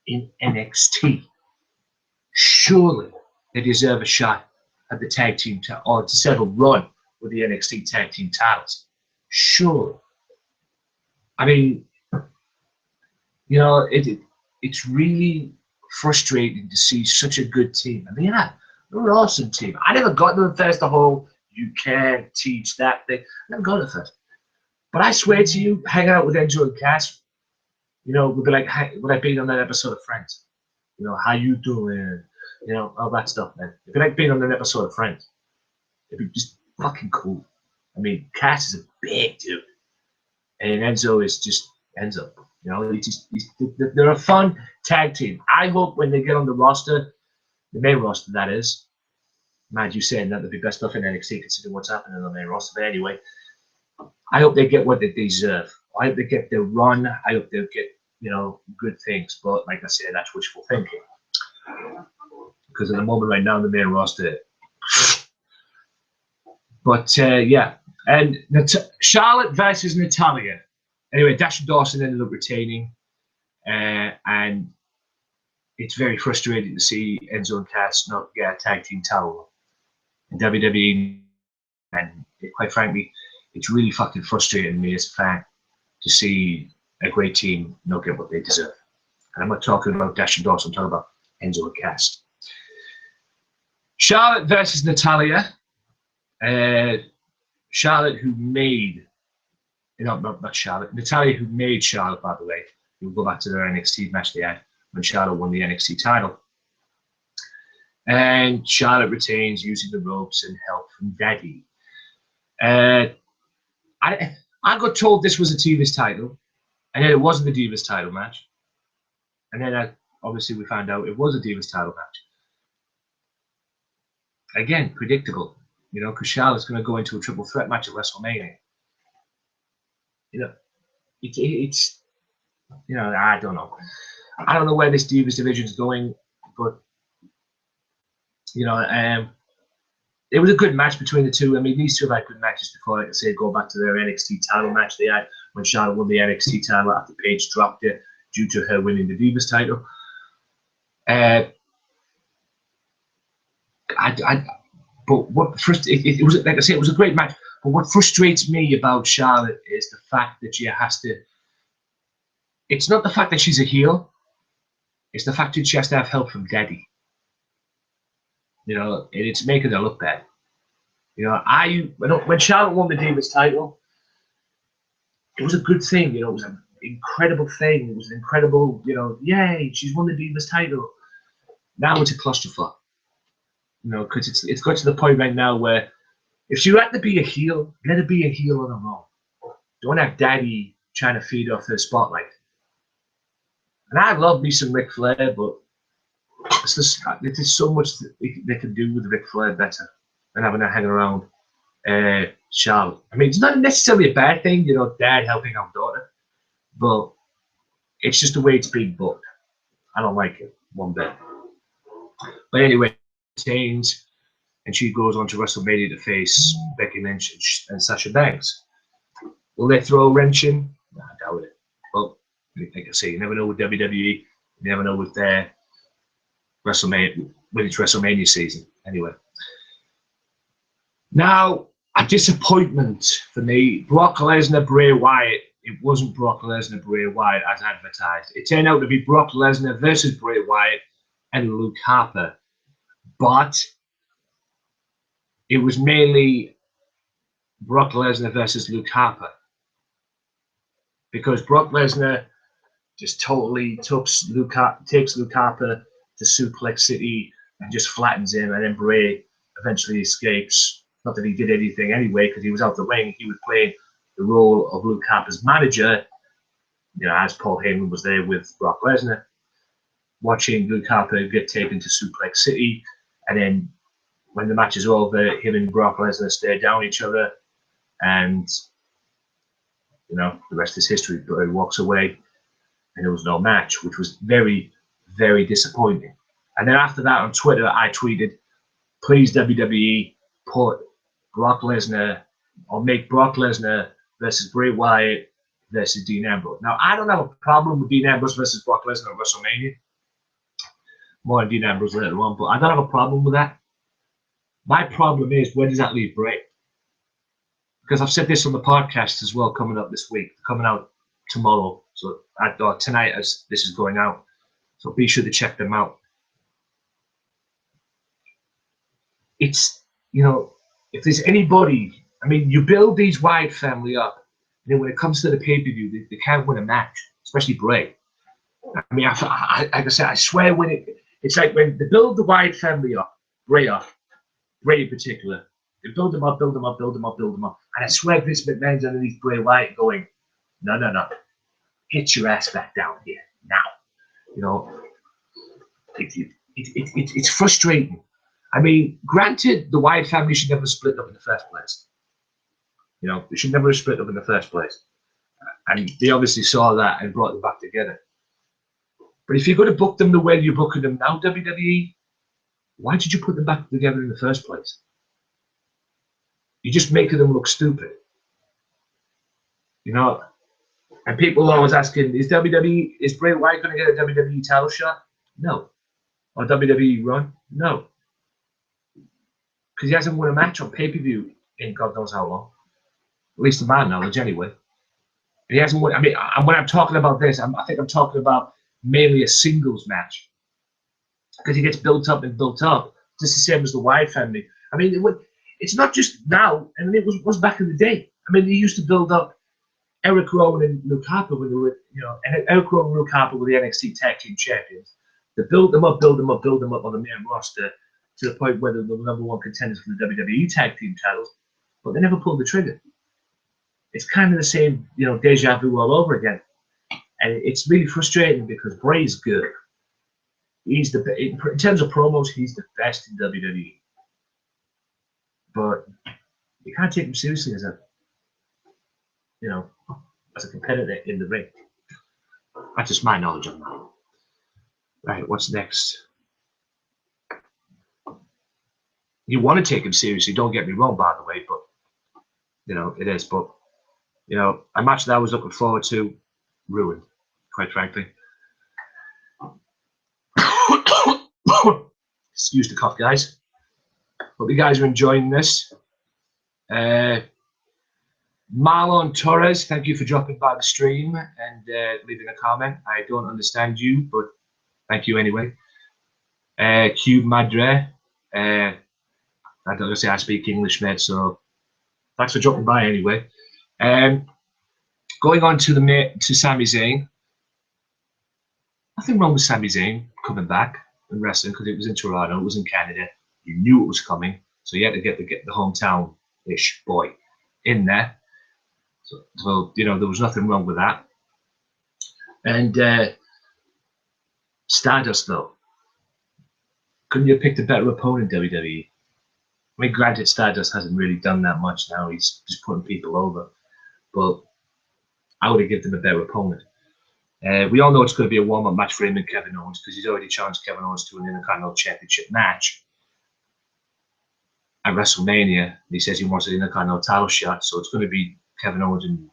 Speaker 6: in NXT. Surely they deserve a shot at the tag team or to settle run with the NXT tag team titles. Sure. I mean, it's really frustrating to see such a good team. I mean, yeah, they're an awesome team. I never got them first, the whole you can't teach that thing. I never got it first. But I swear to you, hanging out with Enzo and Cass, would be like, would I be on that episode of Friends? How you doing? All that stuff, man. It'd be like being on an episode of Friends. It'd be just fucking cool. I mean, Cass is a big dude. And Enzo is just Enzo. They're a fun tag team. I hope when they get on the roster, the main roster, that is. Man, you saying that they'd be best stuff in NXT considering what's happening on the main roster. But anyway, I hope they get what they deserve. I hope they get their run. I hope they'll get, good things. But like I said, that's wishful thinking. Because at the moment right now, the main roster. But yeah. And Charlotte versus Natalya. Anyway, Dash and Dawson ended up retaining. And it's very frustrating to see Enzo and Cass not get a tag team title in WWE. And quite frankly, it's really fucking frustrating me as a fan to see a great team not get what they deserve. And I'm not talking about Dash and Dawson, I'm talking about Enzo and Cass. Charlotte versus Natalya. Charlotte, who made, not Charlotte, Natalya, who made Charlotte, by the way. We'll go back to their NXT match they had when Charlotte won the NXT title. And Charlotte retains using the ropes and help from Daddy. I got told this was a Divas title, and then it wasn't the Divas title match. And then obviously we found out it was a Divas title match. Again, predictable, because Charlotte's going to go into a triple threat match at WrestleMania. It's I don't know. I don't know where this Divas division is going, but it was a good match between the two. I mean, these two have had good matches before. Like I say, go back to their NXT title match they had when Charlotte won the NXT title after Paige dropped it due to her winning the Divas title. But what it was, like I say, it was a great match. But what frustrates me about Charlotte is the fact that she has to. It's not the fact that she's a heel. It's the fact that she has to have help from Daddy. And it's making her look bad. When Charlotte won the Divas title, it was a good thing. It was an incredible thing. It was an incredible, yay, she's won the Divas title. Now it's a clusterfuck. Because it's got to the point right now where if she had to be a heel, let her be a heel on her own. Don't have Daddy trying to feed off her spotlight. And I love me some Ric Flair, but there's so much that they can do with Ric Flair better than having her hang around Charlotte. I mean, it's not necessarily a bad thing, dad helping out daughter, but it's just the way it's being booked. I don't like it one bit. But anyway, retains, and she goes on to WrestleMania to face Becky Lynch and Sasha Banks. Will they throw a wrench in? No, I doubt it. But like I say, you never know with WWE. You never know with their WrestleMania, when it's WrestleMania season. Anyway, now a disappointment for me: Brock Lesnar, Bray Wyatt. It wasn't Brock Lesnar, Bray Wyatt as advertised. It turned out to be Brock Lesnar versus Bray Wyatt, and Luke Harper. But it was mainly Brock Lesnar versus Luke Harper. Because Brock Lesnar just totally takes Luke Harper to Suplex City and just flattens him, and then Bray eventually escapes. Not that he did anything anyway, because he was out the ring. He was playing the role of Luke Harper's manager, as Paul Heyman was there with Brock Lesnar, watching Luke Harper get taken to Suplex City, and then when the match is over, him and Brock Lesnar stare down each other, and the rest is history. Bray walks away, and there was no match, which was very, very disappointing. And then after that, on Twitter, I tweeted, "Please WWE put Brock Lesnar, or make Brock Lesnar versus Bray Wyatt versus Dean Ambrose." Now, I don't have a problem with Dean Ambrose versus Brock Lesnar at WrestleMania. More on Dean Ambrose later on, but I don't have a problem with that. My problem is, where does that leave Bray? Because I've said this on the podcast as well, coming up this week, coming out tomorrow, or tonight as this is going out. So be sure to check them out. It's, if there's anybody, you build these Wyatt family up, and then when it comes to the pay-per-view, they can't win a match, especially Bray. Like I said, I swear it's like when they build the Wyatt family up, Bray in particular, they build them up, and I swear Vince McMahon's underneath Bray Wyatt going, no, get your ass back down here now. It's frustrating. Granted, the Wyatt family should never have split up in the first place. They should never have split up in the first place. And they obviously saw that and brought them back together. But if you're going to book them the way you're booking them now, WWE, why did you put them back together in the first place? You're just making them look stupid. And people are always asking, is Bray Wyatt going to get a WWE title shot? No. Or WWE run? No. Because he hasn't won a match on pay-per-view in God knows how long. At least to my knowledge, anyway. He hasn't won. When I'm talking about this, I think I'm talking about mainly a singles match. Because he gets built up, just the same as the Wyatt family. It's not just now. It was back in the day. They used to build up Eric Rowan and Luke Harper when they were, and Eric Rowan and Luke Harper were the NXT Tag Team Champions. They build them up on the main roster to the point where they're the number one contenders for the WWE Tag Team titles, but they never pulled the trigger. It's kind of the same, deja vu all over again. And it's really frustrating because Bray's good. He's in terms of promos, he's the best in WWE. But you can't take him seriously as a competitor in the ring. That's just my knowledge on that. Right, what's next? You want to take him seriously, don't get me wrong, by the way, but it is. But a match that I was looking forward to, ruined, quite frankly. Excuse the cough, guys. Hope you guys are enjoying this. Marlon Torres, thank you for dropping by the stream and leaving a comment. I don't understand you, but thank you anyway. Cube Madre, I don't know, say I speak English, mate, so thanks for dropping by anyway. Going on to Sami Zayn. Nothing wrong with Sami Zayn coming back and wrestling because it was in Toronto, it was in Canada. You knew it was coming, so you had to get the hometown-ish boy in there. So there was nothing wrong with that. And Stardust, though, couldn't you have picked a better opponent, WWE? Granted, Stardust hasn't really done that much now. He's just putting people over. But I would have given them a better opponent. We all know it's going to be a warm-up match for him and Kevin Owens because he's already challenged Kevin Owens to an Intercontinental Championship match at WrestleMania. He says he wants an Intercontinental title shot, so it's going to be Kevin Owens and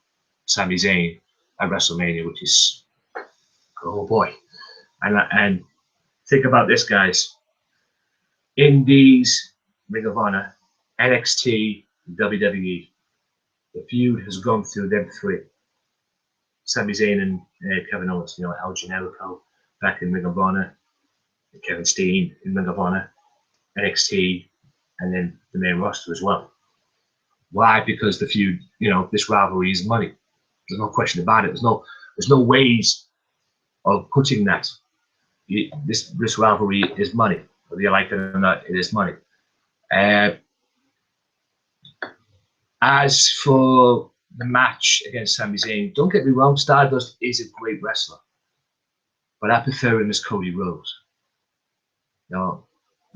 Speaker 6: Sami Zayn at WrestleMania, which is, oh boy. And think about this, guys. Indies, Ring of Honor, NXT, WWE. The feud has gone through them three. Sami Zayn and Kevin Owens, El Generico back in Ring of Honor. Kevin Steen in Ring of Honor, NXT, and then the main roster as well. Why? Because the feud, this rivalry is money. There's no question about it. There's no ways of putting that. This rivalry is money. Whether you like it or not, it is money. As for the match against Sami Zayn, don't get me wrong, Stardust is a great wrestler, but I prefer him as Cody Rhodes. The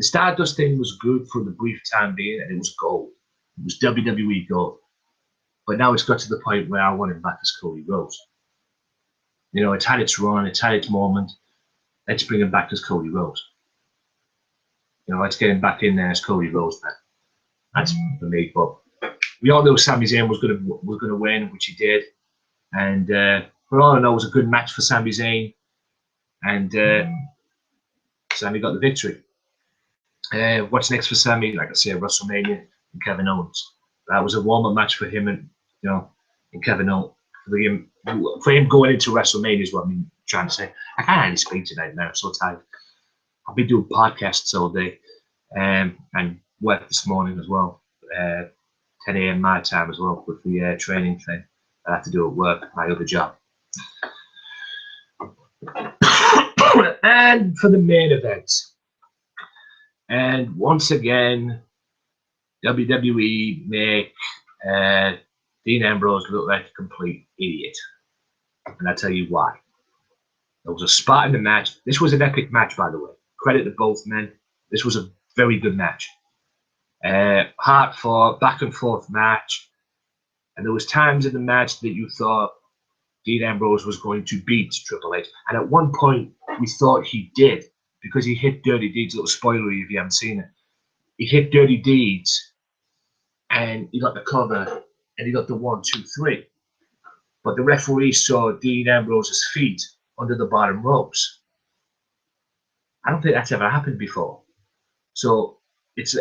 Speaker 6: Stardust thing was good for the brief time being, and it was gold. It was WWE gold. But now it's got to the point where I want him back as Cody Rhodes. It's had its run, it's had its moment. Let's bring him back as Cody Rhodes. Let's get him back in there as Cody Rhodes then. That's for me. But we all knew Sami Zayn was going to win, which he did. And for all I know, it was a good match for Sami Zayn. And Sami got the victory. What's next for Sami? Like I said, WrestleMania and Kevin Owens. That was a warm-up match for him and Kevin Owens. For him going into WrestleMania is what I'm trying to say. I can't really speak tonight now. I'm so tired. I've been doing podcasts all day and work this morning as well. 10 a.m. my time as well with the training thing I have to do at work, my other job. And for the main event. And once again, WWE make Dean Ambrose look like a complete idiot. And I'll tell you why. There was a spot in the match. This was an epic match, by the way. Credit to both men. This was a very good match. Hard-fought, back-and-forth match. And there was times in the match that you thought Dean Ambrose was going to beat Triple H. And at one point, we thought he did, because he hit Dirty Deeds. A little spoiler if you haven't seen it. He hit Dirty Deeds, and he got the cover, and he got the 1, 2, 3. But the referee saw Dean Ambrose's feet under the bottom ropes. I don't think that's ever happened before. So it's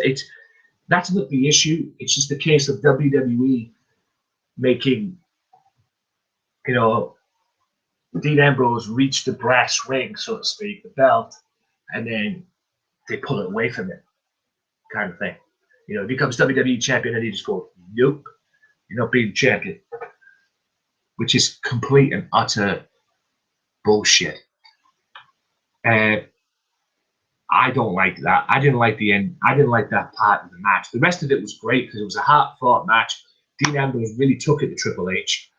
Speaker 6: that's not the issue. It's just a case of WWE making, Dean Ambrose reach the brass ring, so to speak, the belt, and then they pull it away from him, kind of thing. He becomes WWE champion, and he just goes, "Nope, you're not being champion," which is complete and utter bullshit. I don't like that. I didn't like the end. I didn't like that part of the match. The rest of it was great because it was a hard-fought match. Dean Ambrose really took it to Triple H.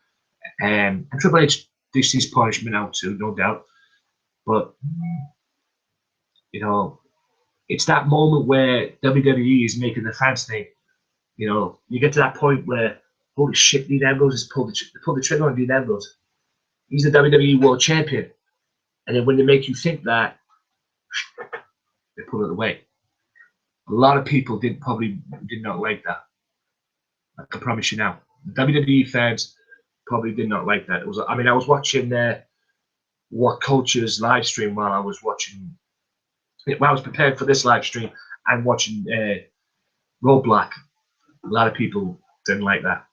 Speaker 6: And Triple H dished his punishment out too, no doubt. But, it's that moment where WWE is making the fans think, you get to that point where, holy shit, Dean Ambrose has pulled the trigger on Dean Ambrose. He's the WWE World Champion. And then when they make you think that, they pull it away. A lot of people did not like that. I can promise you now. The WWE fans probably did not like that. I was watching What Culture's live stream while I was prepared for this live stream and watching Roadblock. A lot of people didn't like that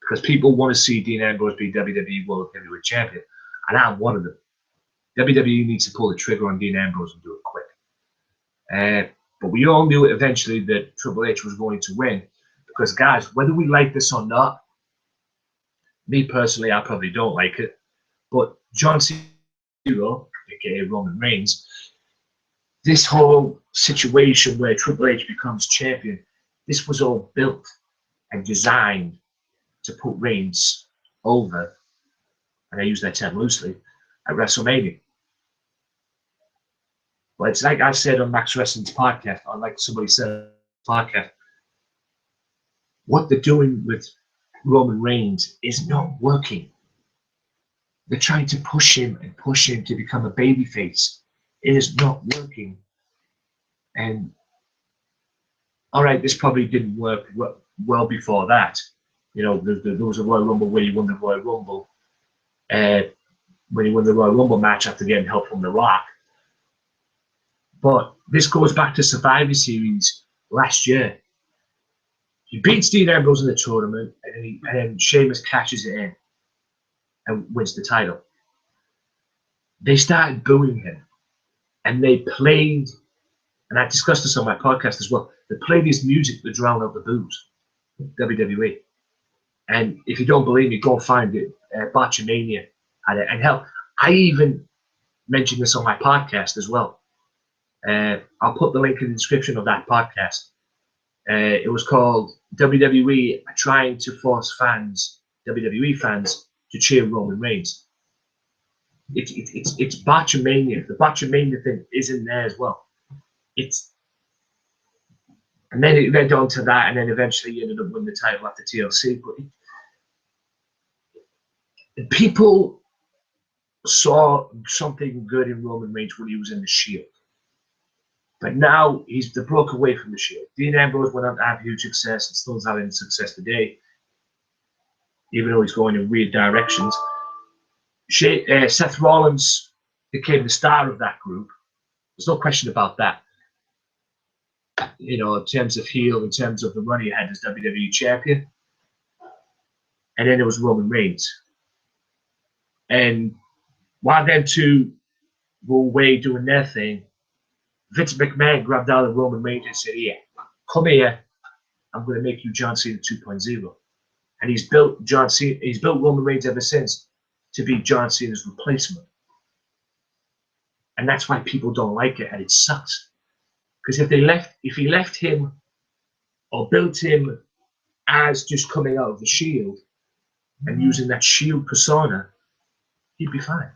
Speaker 6: because people want to see Dean Ambrose be WWE World Heavyweight Champion, and I'm one of them. WWE needs to pull the trigger on Dean Ambrose and do it quick. But we all knew eventually that Triple H was going to win because, guys, whether we like this or not, me personally, I probably don't like it, but John Cena, aka Roman Reigns, this whole situation where Triple H becomes champion, this was all built and designed to put Reigns over, and I use that term loosely, at WrestleMania. But it's like I said on Max Wrestling's podcast, or like somebody said on the podcast, what they're doing with Roman Reigns is not working. They're trying to push him to become a babyface. It is not working. And all right, this probably didn't work well before that. There was a Royal Rumble where he won the Royal Rumble. When he won the Royal Rumble match after getting help from The Rock. But this goes back to Survivor Series last year. He beats Dean Ambrose in the tournament, and then Sheamus cashes it in and wins the title. They started booing him. and they played, and I discussed this on my podcast as well, they played this music to drown out the booze, WWE. And if you don't believe me, go find it. Botchamania had it. And hell, I even mentioned this on my podcast as well. I'll put the link in the description of that podcast. It was called WWE Trying to Force WWE fans, to cheer Roman Reigns. It's Botchamania. The Botchamania thing is in there as well. And then it led on to that, and then eventually he ended up winning the title after TLC. But people saw something good in Roman Reigns when he was in the Shield. But now they broke away from the Shield. Dean Ambrose went on to have huge success and still is having success today, even though he's going in weird directions. Seth Rollins became the star of that group. There's no question about that. You know, in terms of heel, in terms of the run he had as WWE champion. And then there was Roman Reigns. And while them two were away doing their thing, Vince McMahon grabbed out of Roman Reigns and said, "Yeah, come here. I'm going to make you John Cena 2.0." And he's built Roman Reigns ever since to be John Cena's replacement. And that's why people don't like it, and it sucks. Because if he left him or built him as just coming out of the Shield and using that Shield persona, he'd be fine.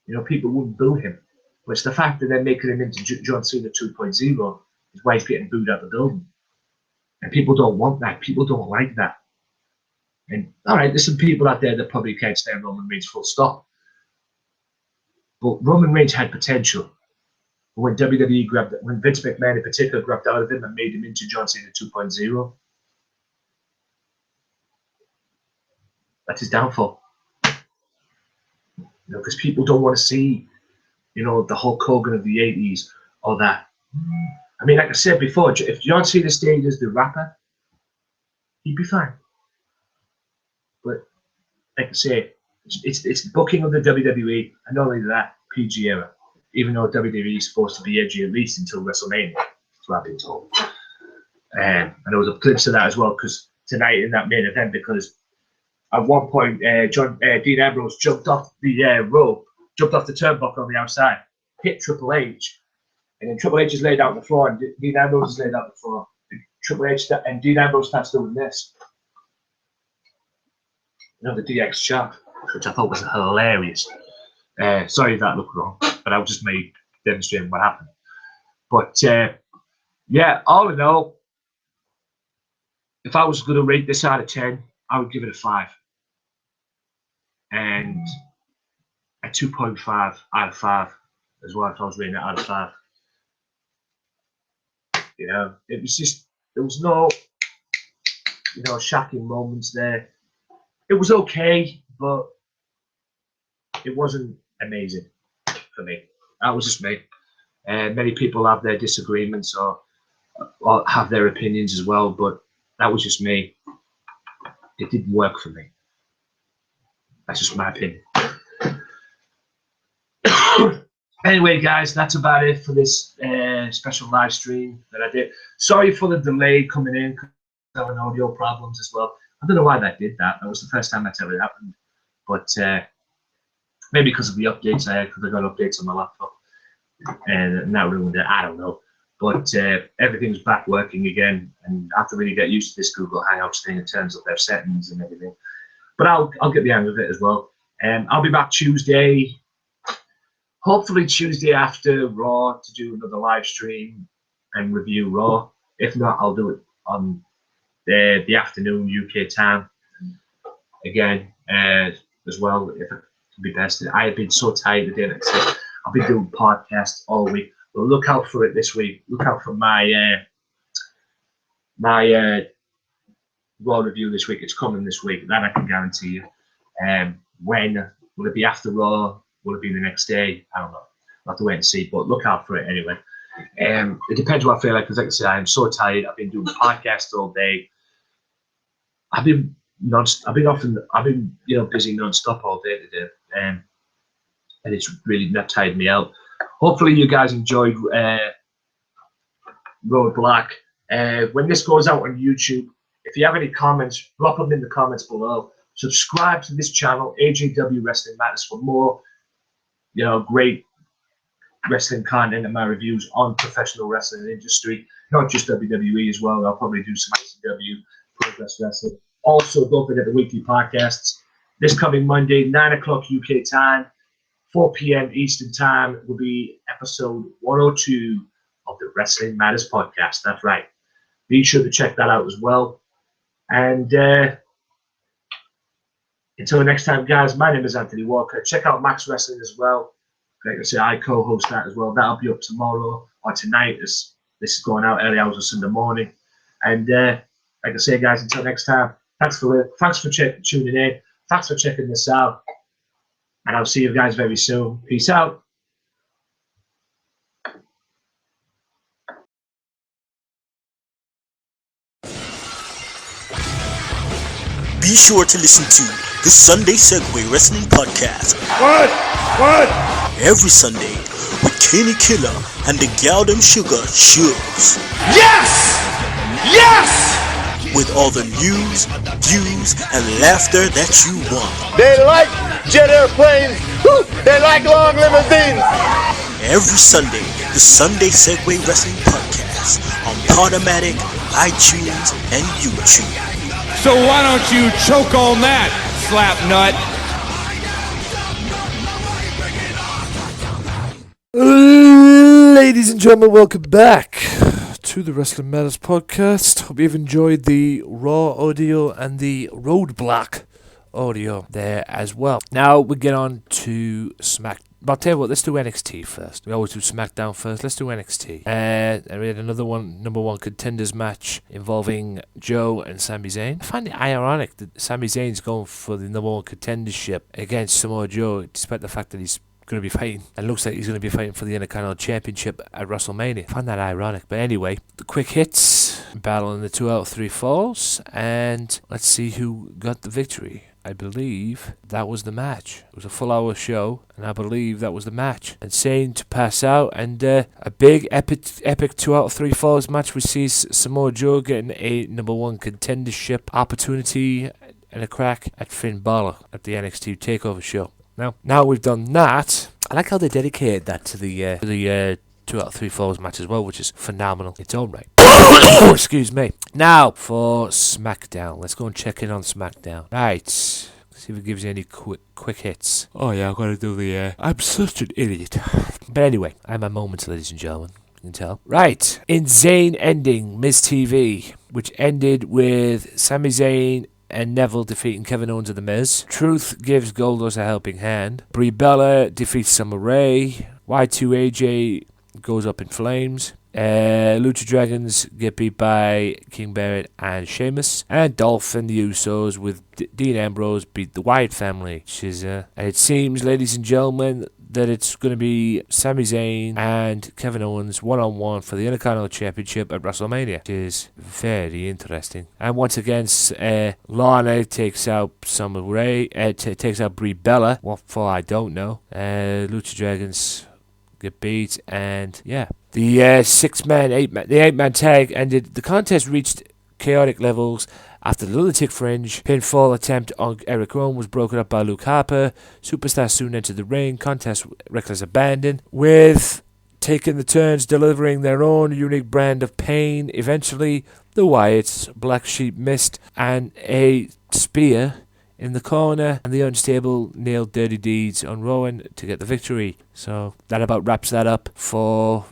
Speaker 6: You know, people wouldn't boo him. But it's the fact that they're making him into John Cena 2.0 is why he's getting booed out the building. And people don't want that. People don't like that. And all right, there's some people out there that probably can't stand Roman Reigns full stop. But Roman Reigns had potential. When WWE when Vince McMahon in particular grabbed out of him and made him into John Cena 2.0, that's his downfall. You know, because people don't want to see, you know, the Hulk Hogan of the 80s or that. I mean, like I said before, if John Cena stayed as the rapper, he'd be fine. But like I say, it's the booking of the WWE, and not only that, PG era. Even though WWE is supposed to be edgy at least until WrestleMania, that's what I've been told. And there was a glimpse of that as well, because tonight in that main event, because at one point Dean Ambrose jumped off the rope, jumped off the turnbuckle on the outside, hit Triple H, and then Triple H is laid out on the floor, and Dean Ambrose is laid out on the floor. Triple H and Dean Ambrose starts doing this. You know, the DX chop, which I thought was hilarious. Sorry if that looked wrong, but that was just me demonstrating what happened. But yeah, all in all, if I was going to rate this out of 10, I would give it a 5. And a 2.5 out of 5 as well, if I was rating it out of 5. You know, it was just, there was no, you know, shocking moments there. It was okay, but it wasn't amazing for me. That was just me. Many people have their disagreements or have their opinions as well, but that was just me. It didn't work for me. That's just my opinion. Anyway, guys, that's about it for this special live stream that I did. Sorry for the delay coming in, because I had audio problems as well. I don't know why that did that. That was the first time that's ever happened. But maybe because of the updates I had, because I got updates on my laptop. And that ruined it. I don't know. But everything's back working again. And I have to really get used to this Google Hangouts thing in terms of their settings and everything. But I'll get the hang of it as well. I'll be back Tuesday. Hopefully Tuesday after Raw to do another live stream and review Raw. If not, I'll do it on the afternoon UK time again as well. If it can be best. I have been so tired today. Like I said, I've been doing podcasts all week. Well, look out for it this week. Look out for my Raw review this week. It's coming this week. That I can guarantee you. When will it be after Raw? Will it be the next day? I don't know. I'll have to wait and see. But look out for it anyway. It depends what I feel like. Because like I said, I'm so tired. I've been doing podcasts all day. I've been busy non-stop all day today. and it's really tired me out. Hopefully you guys enjoyed Roadblock. When this goes out on YouTube, if you have any comments, drop them in the comments below. Subscribe to this channel, AJW Wrestling Matters, for more, great wrestling content and my reviews on professional wrestling industry, not just WWE as well. I'll probably do some ICW, Progress Wrestling. Also, don't forget the weekly podcasts. This coming Monday, 9 o'clock UK time, 4 p.m. Eastern time, will be episode 102 of the Wrestling Matters podcast. That's right. Be sure to check that out as well. And until next time, guys, my name is Anthony Walker. Check out Max Wrestling as well. Like I say, I co-host that as well. That'll be up tomorrow or tonight. This is going out early hours of Sunday morning. And like I say, guys, until next time, thanks for tuning in. Thanks for checking this out. And I'll see you guys very soon. Peace out.
Speaker 7: Be sure to listen to the Sunday Segway Wrestling Podcast.
Speaker 5: What?
Speaker 7: Every Sunday with Kenny Killer and the Galdem Sugar Shubs.
Speaker 3: Yes! Yes!
Speaker 7: With all the news, views, and laughter that you want.
Speaker 8: They like jet airplanes. They like long limousines.
Speaker 7: Every Sunday, the Sunday Segway Wrestling Podcast on Podomatic, iTunes, and YouTube.
Speaker 4: So why don't you choke on that, slap nut?
Speaker 2: Ladies and gentlemen, welcome back to the Wrestling Matters podcast. Hope you've enjoyed the Raw audio and the Roadblock audio there as well. Now we get on to Smackdown. I'll tell you what, let's do NXT first. We always do Smackdown first. Let's do NXT. And we had another number one contenders match involving Joe and Sami Zayn. I find it ironic that Sami Zayn's going for the number one contendership against Samoa Joe, despite the fact that he's going to be fighting, and looks like he's going to be fighting for the Intercontinental Championship at WrestleMania. I find that ironic. But anyway, the quick hits, battle in the 2 out of 3 falls, and let's see who got the victory. I believe that was the match. It was a full hour show, and I believe that was the match. And Zayn to pass out, and a big epic 2 out of 3 falls match. We see Samoa Joe getting a number one contendership opportunity and a crack at Finn Balor at the NXT TakeOver show. Now we've done that, I like how they dedicated that to the 2 out of 3 falls match as well, which is phenomenal in its own right. Excuse me. Now for SmackDown. Let's go and check in on SmackDown. Right. See if it gives you any quick hits. Oh yeah, I've got to do the I'm such an idiot. But anyway, I have my moments, ladies and gentlemen. You can tell. Right. Insane ending, Miz TV, which ended with Sami Zayn and Neville defeating Kevin Owens and The Miz. Truth gives Goldust a helping hand. Brie Bella defeats Summer Rae. Y2AJ goes up in flames. Lucha Dragons get beat by King Barrett and Sheamus. And Dolph and the Usos with Dean Ambrose beat the Wyatt family. Which is, and it seems, ladies and gentlemen, that it's going to be Sami Zayn and Kevin Owens one-on-one for the Intercontinental Championship at WrestleMania, which is very interesting. And once again, Lana takes out Summer Rae, takes out Brie Bella. What for, I don't know. Lucha Dragons get beat, and yeah. The 8-man tag ended. The contest reached chaotic levels after the Lunatic Fringe pinfall attempt on Eric Rowan was broken up by Luke Harper. Superstars soon entered the ring. Contest reckless abandon, with taking the turns delivering their own unique brand of pain. Eventually, the Wyatts, Black Sheep missed, and a spear in the corner, and the Unstable nailed Dirty Deeds on Rowan to get the victory. So that about wraps that up for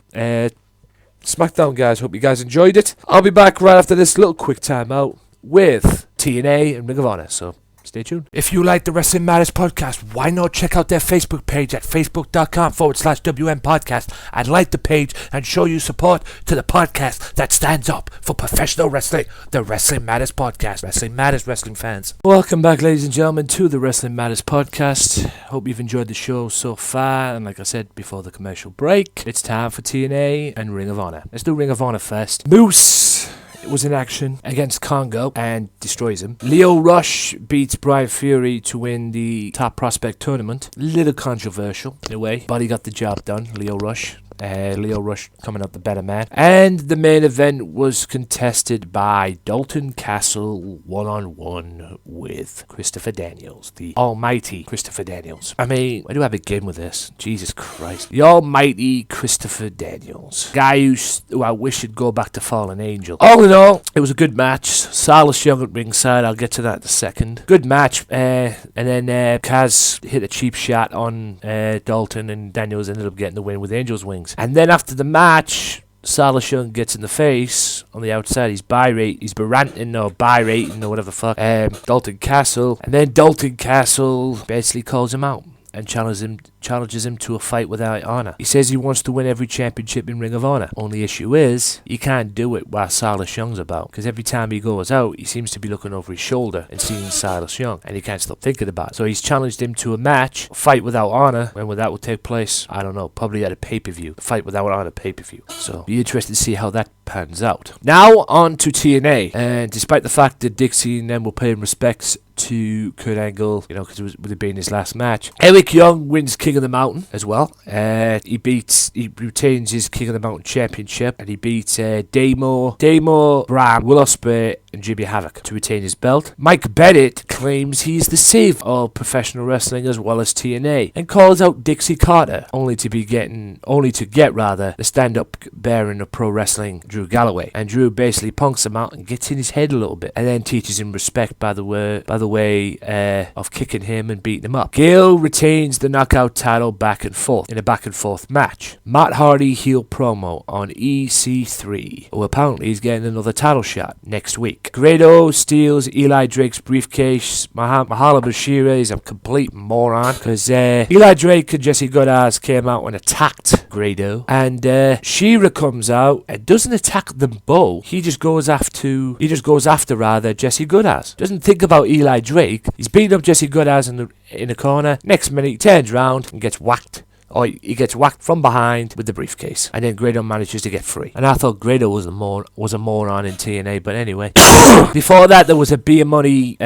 Speaker 2: SmackDown, guys. Hope you guys enjoyed it. I'll be back right after this little quick timeout with TNA and Ring of Honor, so stay tuned. If you like the Wrestling Matters podcast, why not check out their Facebook page at facebook.com/WM podcast and like the page and show your support to the podcast that stands up for professional wrestling, the Wrestling Matters podcast. Wrestling Matters, wrestling fans. Welcome back, ladies and gentlemen, to the Wrestling Matters podcast. Hope you've enjoyed the show so far, and like I said before the commercial break, it's time for TNA and Ring of Honor. Let's do Ring of Honor first. Moose was in action against Congo and destroys him. Lio Rush beats Brian Fury to win the Top Prospect tournament. Little controversial in a way, but he got the job done, Lio Rush. Lio Rush coming out the better man. And the main event was contested by Dalton Castle one-on-one with Christopher Daniels, the almighty Christopher Daniels. I mean, where do I begin with this? Jesus Christ. The almighty Christopher Daniels. Guy who I wish would go back to Fallen Angel. All in all, it was a good match. Silas Young at ringside, I'll get to that in a second. Good match. And then Kaz hit a cheap shot on Dalton, and Daniels ended up getting the win with Angel's Wings. And then after the match, Silas Young gets in the face on the outside. He's berating or berating or whatever the fuck. Dalton Castle. And then Dalton Castle basically calls him out and challenges him to a fight without honor. He says he wants to win every championship in Ring of Honor. Only issue is, he can't do it while Silas Young's about, because every time he goes out, he seems to be looking over his shoulder and seeing Silas Young, and he can't stop thinking about it. So he's challenged him to a match, fight without honor. When that will take place, I don't know, probably at a pay-per-view. Fight without honor pay-per-view. So be interested to see how that pans out. Now on to TNA, and despite the fact that Dixie and them were paying respects to Kurt Angle, because it would have been his last match. Eric Young wins King of the Mountain as well. He retains his King of the Mountain championship, and he beats Damo, Bram, Will Ospreay, and Jimmy Havoc to retain his belt. Mike Bennett claims he's the savior of professional wrestling as well as TNA, and calls out Dixie Carter, only to get the stand-up bearing of pro wrestling, Drew Galloway. And Drew basically punks him out and gets in his head a little bit, and then teaches him respect by the way of kicking him and beating him up. Gale retains the knockout title in a back and forth match. Matt Hardy heel promo on EC3, who apparently is getting another title shot next week. Grado steals Eli Drake's briefcase. Mahala Bashir is a complete moron, because Eli Drake and Jesse Goodaz came out and attacked Grado, and Shira comes out and doesn't attack them both. He just goes after Jesse Goodaz. Doesn't think about Eli Drake. He's beating up Jesse Goodaz in the corner. Next minute, he turns around and gets whacked. Or he gets whacked from behind with the briefcase, and then Grado manages to get free. And I thought Grado was a moron in TNA, but anyway. Before that, there was a Beer Money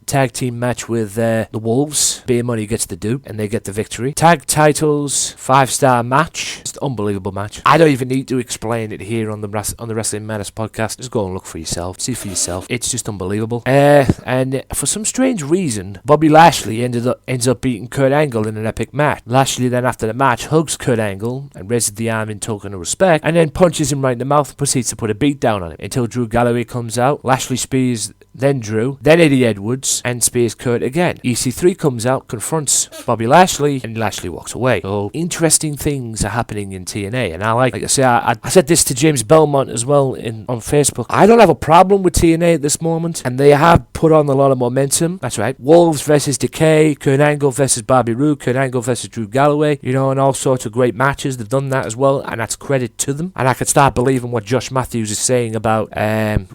Speaker 2: tag team match with the Wolves. Beer Money gets the dupe, and they get the victory. Tag titles, 5-star match. It's an unbelievable match. I don't even need to explain it here on the Wrestling Matters podcast. Just go and look for yourself. See for yourself. It's just unbelievable. And for some strange reason, Bobby Lashley ends up beating Kurt Angle in an epic match. Lashley then, after the match, hugs Kurt Angle and raises the arm in token of respect, and then punches him right in the mouth and proceeds to put a beat down on him until Drew Galloway comes out. Lashley spears then Drew, then Eddie Edwards, and spears Kurt again. EC3 comes out, confronts Bobby Lashley, and Lashley walks away. So interesting things are happening in TNA, and like I say, I said this to James Belmont as well on Facebook. I don't have a problem with TNA at this moment, and they have put on a lot of momentum. That's right. Wolves versus Decay, Kurt Angle versus Bobby Roode, Kurt Angle versus Drew Galloway, and all sorts of great matches. They've done that as well, and that's credit to them. And I can start believing what Josh Matthews is saying about them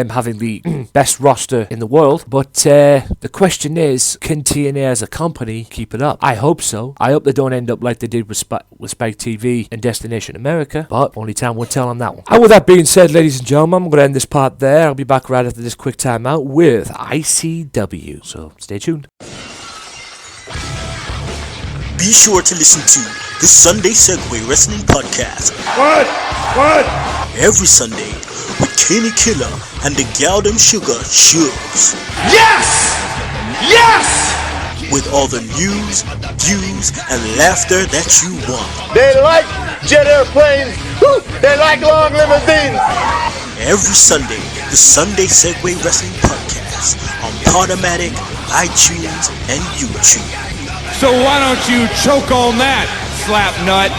Speaker 2: having the best roster in the world. But the question is, can TNA as a company keep it up? I hope so. I hope they don't end up like they did with Spike TV and Destination America, but only time will tell on that one. And with that being said, ladies and gentlemen, I'm going to end this part there. I'll be back right after this quick timeout with ICW, so stay tuned.
Speaker 7: Be sure to listen to the Sunday Segway Wrestling Podcast.
Speaker 8: What?
Speaker 7: Every Sunday with Kenny Killer and the Galdem Sugar Shugs.
Speaker 3: Yes! Yes!
Speaker 7: With all the news, views, and laughter that you want.
Speaker 8: They like jet airplanes. Woo! They like long limousines.
Speaker 7: Every Sunday, the Sunday Segway Wrestling Podcast on Podomatic, iTunes, and YouTube.
Speaker 9: So why don't you choke on that, slap nut?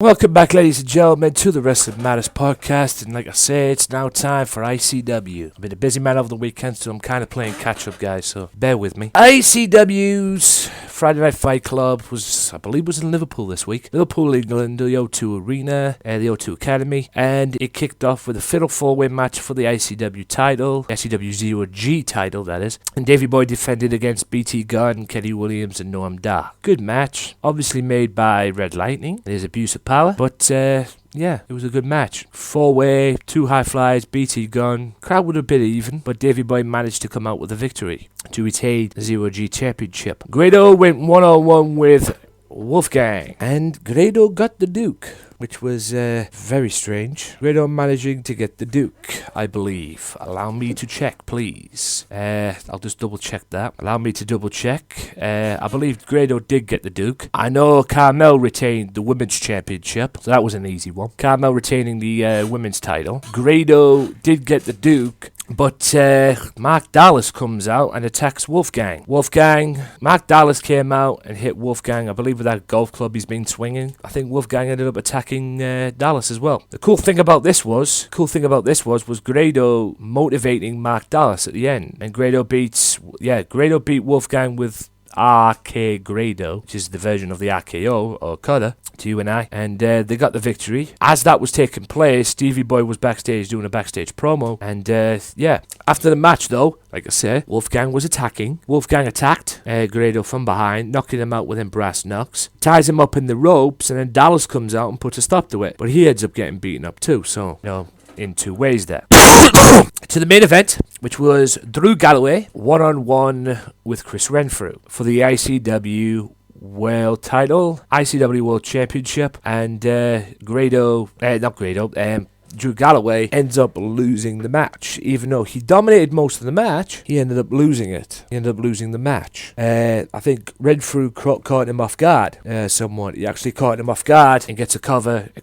Speaker 2: Welcome back, ladies and gentlemen, to the Wrestling Matters podcast, and like I say, it's now time for ICW. I've been a busy man over the weekend, so I'm kind of playing catch-up, guys, so bear with me. ICW's Friday Night Fight Club was, I believe, was in Liverpool this week. Liverpool, England, the O2 Arena, the O2 Academy, and it kicked off with a fatal 4-way match for the ICW title, ICW 0G title, that is. And Davey Boy defended against BT Gunn, Kenny Williams, and Noam Dar. Good match, obviously made by Red Lightning. It is abuse of power, but yeah, it was a good match. 4-way, 2 high flies, BT Gunn. Crowd would have been even, but Davey Boy managed to come out with a victory to retain the 0G championship. Grado went 1-on-1 with Wolfgang, and Grado got the Duke, which was very strange. Grado managing to get the Duke, I believe. Allow me to check, please. I'll just double check that. Allow me to double check. I believe Grado did get the Duke. I know Carmel retained the women's championship, so that was an easy one. Carmel retaining the women's title. Grado did get the Duke, but Mark Dallas comes out and attacks Wolfgang. Mark Dallas came out and hit Wolfgang, I believe, with that golf club he's been swinging. I think Wolfgang ended up attacking Dallas as well. The cool thing about this was Grado motivating Mark Dallas at the end, and Grado beat Wolfgang with RK Grado, which is the version of the RKO or Cutter to you and I, and they got the victory. As that was taking place, Stevie Boy was backstage doing a backstage promo, and yeah, after the match though, like I say, Wolfgang was attacking. Wolfgang attacked Grado from behind, knocking him out with them brass knucks, ties him up in the ropes, and then Dallas comes out and puts a stop to it, but he ends up getting beaten up too, so, you know, in 2 ways there. To the main event, which was Drew Galloway 1-on-1 with Chris Renfrew for the ICW World Title, ICW World Championship, and Drew Galloway ends up losing the match. Even though he dominated most of the match, he ended up losing it. He ended up losing the match. I think Renfrew caught him off guard somewhat. He actually caught him off guard and gets a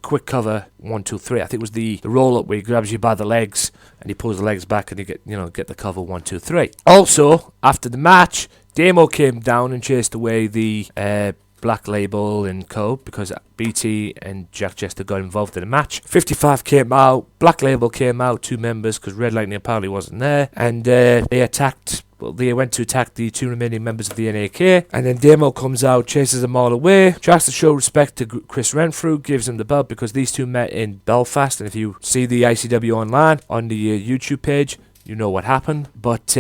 Speaker 2: quick cover, 1, 2, 3. I think it was the roll-up where he grabs you by the legs and he pulls the legs back and you get the cover, 1, 2, 3. Also, after the match, Damo came down and chased away the Black Label and Co. because BT and Jack Jester got involved in the match. 55 came out, Black Label came out, 2 members because Red Lightning apparently wasn't there, and they went to attack the 2 remaining members of the NAK, and then Damo comes out, chases them all away, tries to show respect to Chris Renfrew, gives him the belt because these 2 met in Belfast, and if you see the ICW online on the YouTube page, you know what happened, but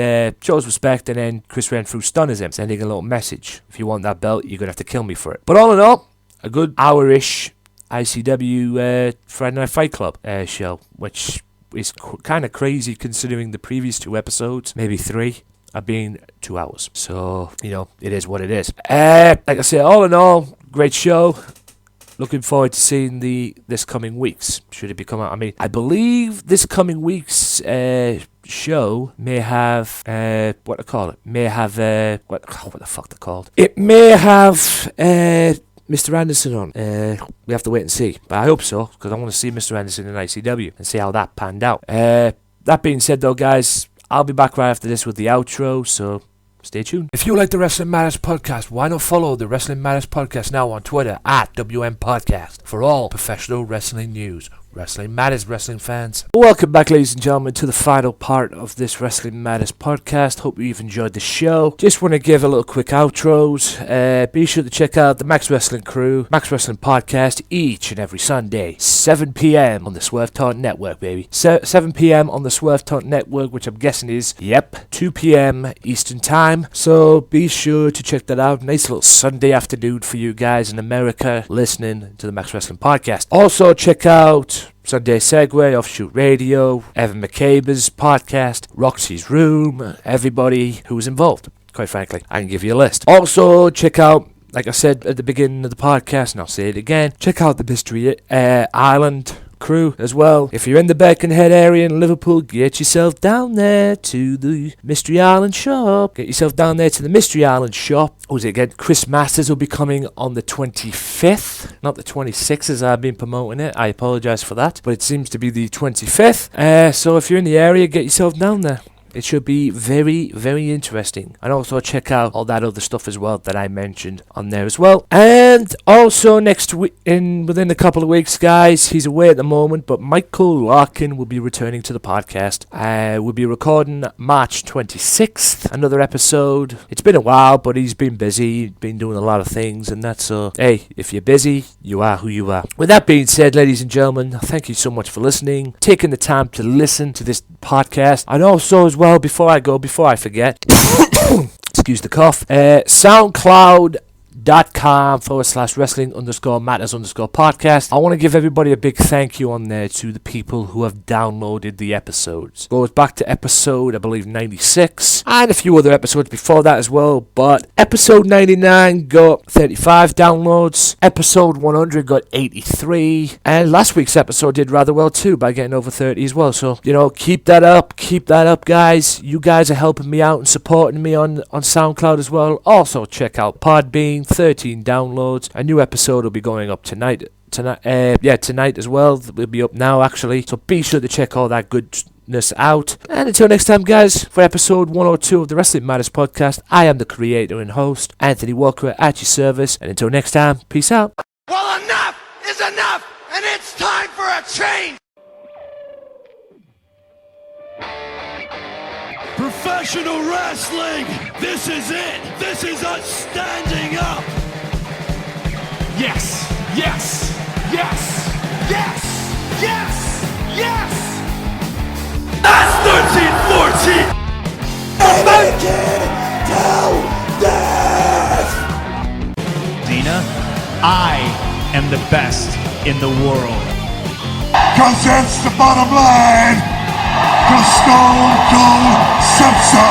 Speaker 2: shows respect, and then Chris Renfrew stuns him, sending a little message. If you want that belt, you're going to have to kill me for it. But all in all, a good hour-ish ICW Friday Night Fight Club show, which is kind of crazy considering the previous 2 episodes, maybe 3, have been 2 hours. So, it is what it is. Like I said, all in all, great show. Looking forward to seeing this coming week's. Should it be coming out? I mean, I believe this coming week's show may have what the fuck they're called. It may have Mr. Anderson on. We have to wait and see, but I hope so because I want to see Mr. Anderson in ICW and see how that panned out. That being said, though, guys, I'll be back right after this with the outro. So. Stay tuned. If you like the Wrestling Matters Podcast, why not follow the Wrestling Matters Podcast now on Twitter at WM Podcast for all professional wrestling news. Wrestling Matters, wrestling fans. Welcome back, ladies and gentlemen, to the final part of this Wrestling Matters podcast. Hope you've enjoyed the show. Just want to give a little quick outros. Be sure to check out the Max Wrestling Crew, Max Wrestling Podcast, each and every Sunday, 7 p.m. on the Swerve Talk Network, baby. 7 p.m. on the Swerve Talk Network, which I'm guessing is, 2 p.m. Eastern Time. So be sure to check that out. Nice little Sunday afternoon for you guys in America listening to the Max Wrestling Podcast. Also, check out Sunday Segway, Offshoot Radio, Evan McCabe's podcast, Roxy's Room, everybody who was involved. Quite frankly, I can give you a list. Also, check out, like I said at the beginning of the podcast, and I'll say it again, check out the Mystery Island crew as well. If you're in the Birkenhead area in Liverpool, get yourself down there to the Mystery Island shop. Get yourself down there to the Mystery Island shop. What was it again? Chris Masters will be coming on the 25th, not the 26th as I've been promoting it. I apologise for that, but it seems to be the 25th. So if you're in the area, get yourself down there. It should be very, very interesting. And also check out all that other stuff as well that I mentioned on there as well. And also next week, within a couple of weeks, guys, he's away at the moment, but Michael Larkin will be returning to the podcast. We'll be recording March 26th, another episode. It's been a while, but he's been busy, been doing a lot of things, and that's hey, if you're busy, you are who you are. With that being said, ladies and gentlemen, thank you so much for listening, taking the time to listen to this podcast. And also as well, before I forget, excuse the cough, SoundCloud.com/wrestling_matters_podcast. I want to give everybody a big thank you on there to the people who have downloaded the episodes. Goes back to episode, I believe, 96, and a few other episodes before that as well. But episode 99 got 35 downloads, episode 100 got 83, and last week's episode did rather well too by getting over 30 as well. So, keep that up, guys. You guys are helping me out and supporting me on SoundCloud as well. Also, check out Podbean. 13 downloads. A new episode will be going up tonight as well. We'll be up now, actually. So be sure to check all that goodness out. And until next time, guys, for episode 102 of the Wrestling Matters podcast, I am the creator and host, Anthony Walker, at your service. And until next time, peace out.
Speaker 3: Well, enough is enough, and it's time for a change.
Speaker 1: Professional wrestling! This is it! This is us standing up!
Speaker 9: Yes, yes, yes, yes, yes, yes!
Speaker 1: That's 13-14!
Speaker 4: Cena, I am the best in the world.
Speaker 5: Cause that's the bottom line. Cause Stone Cold said so.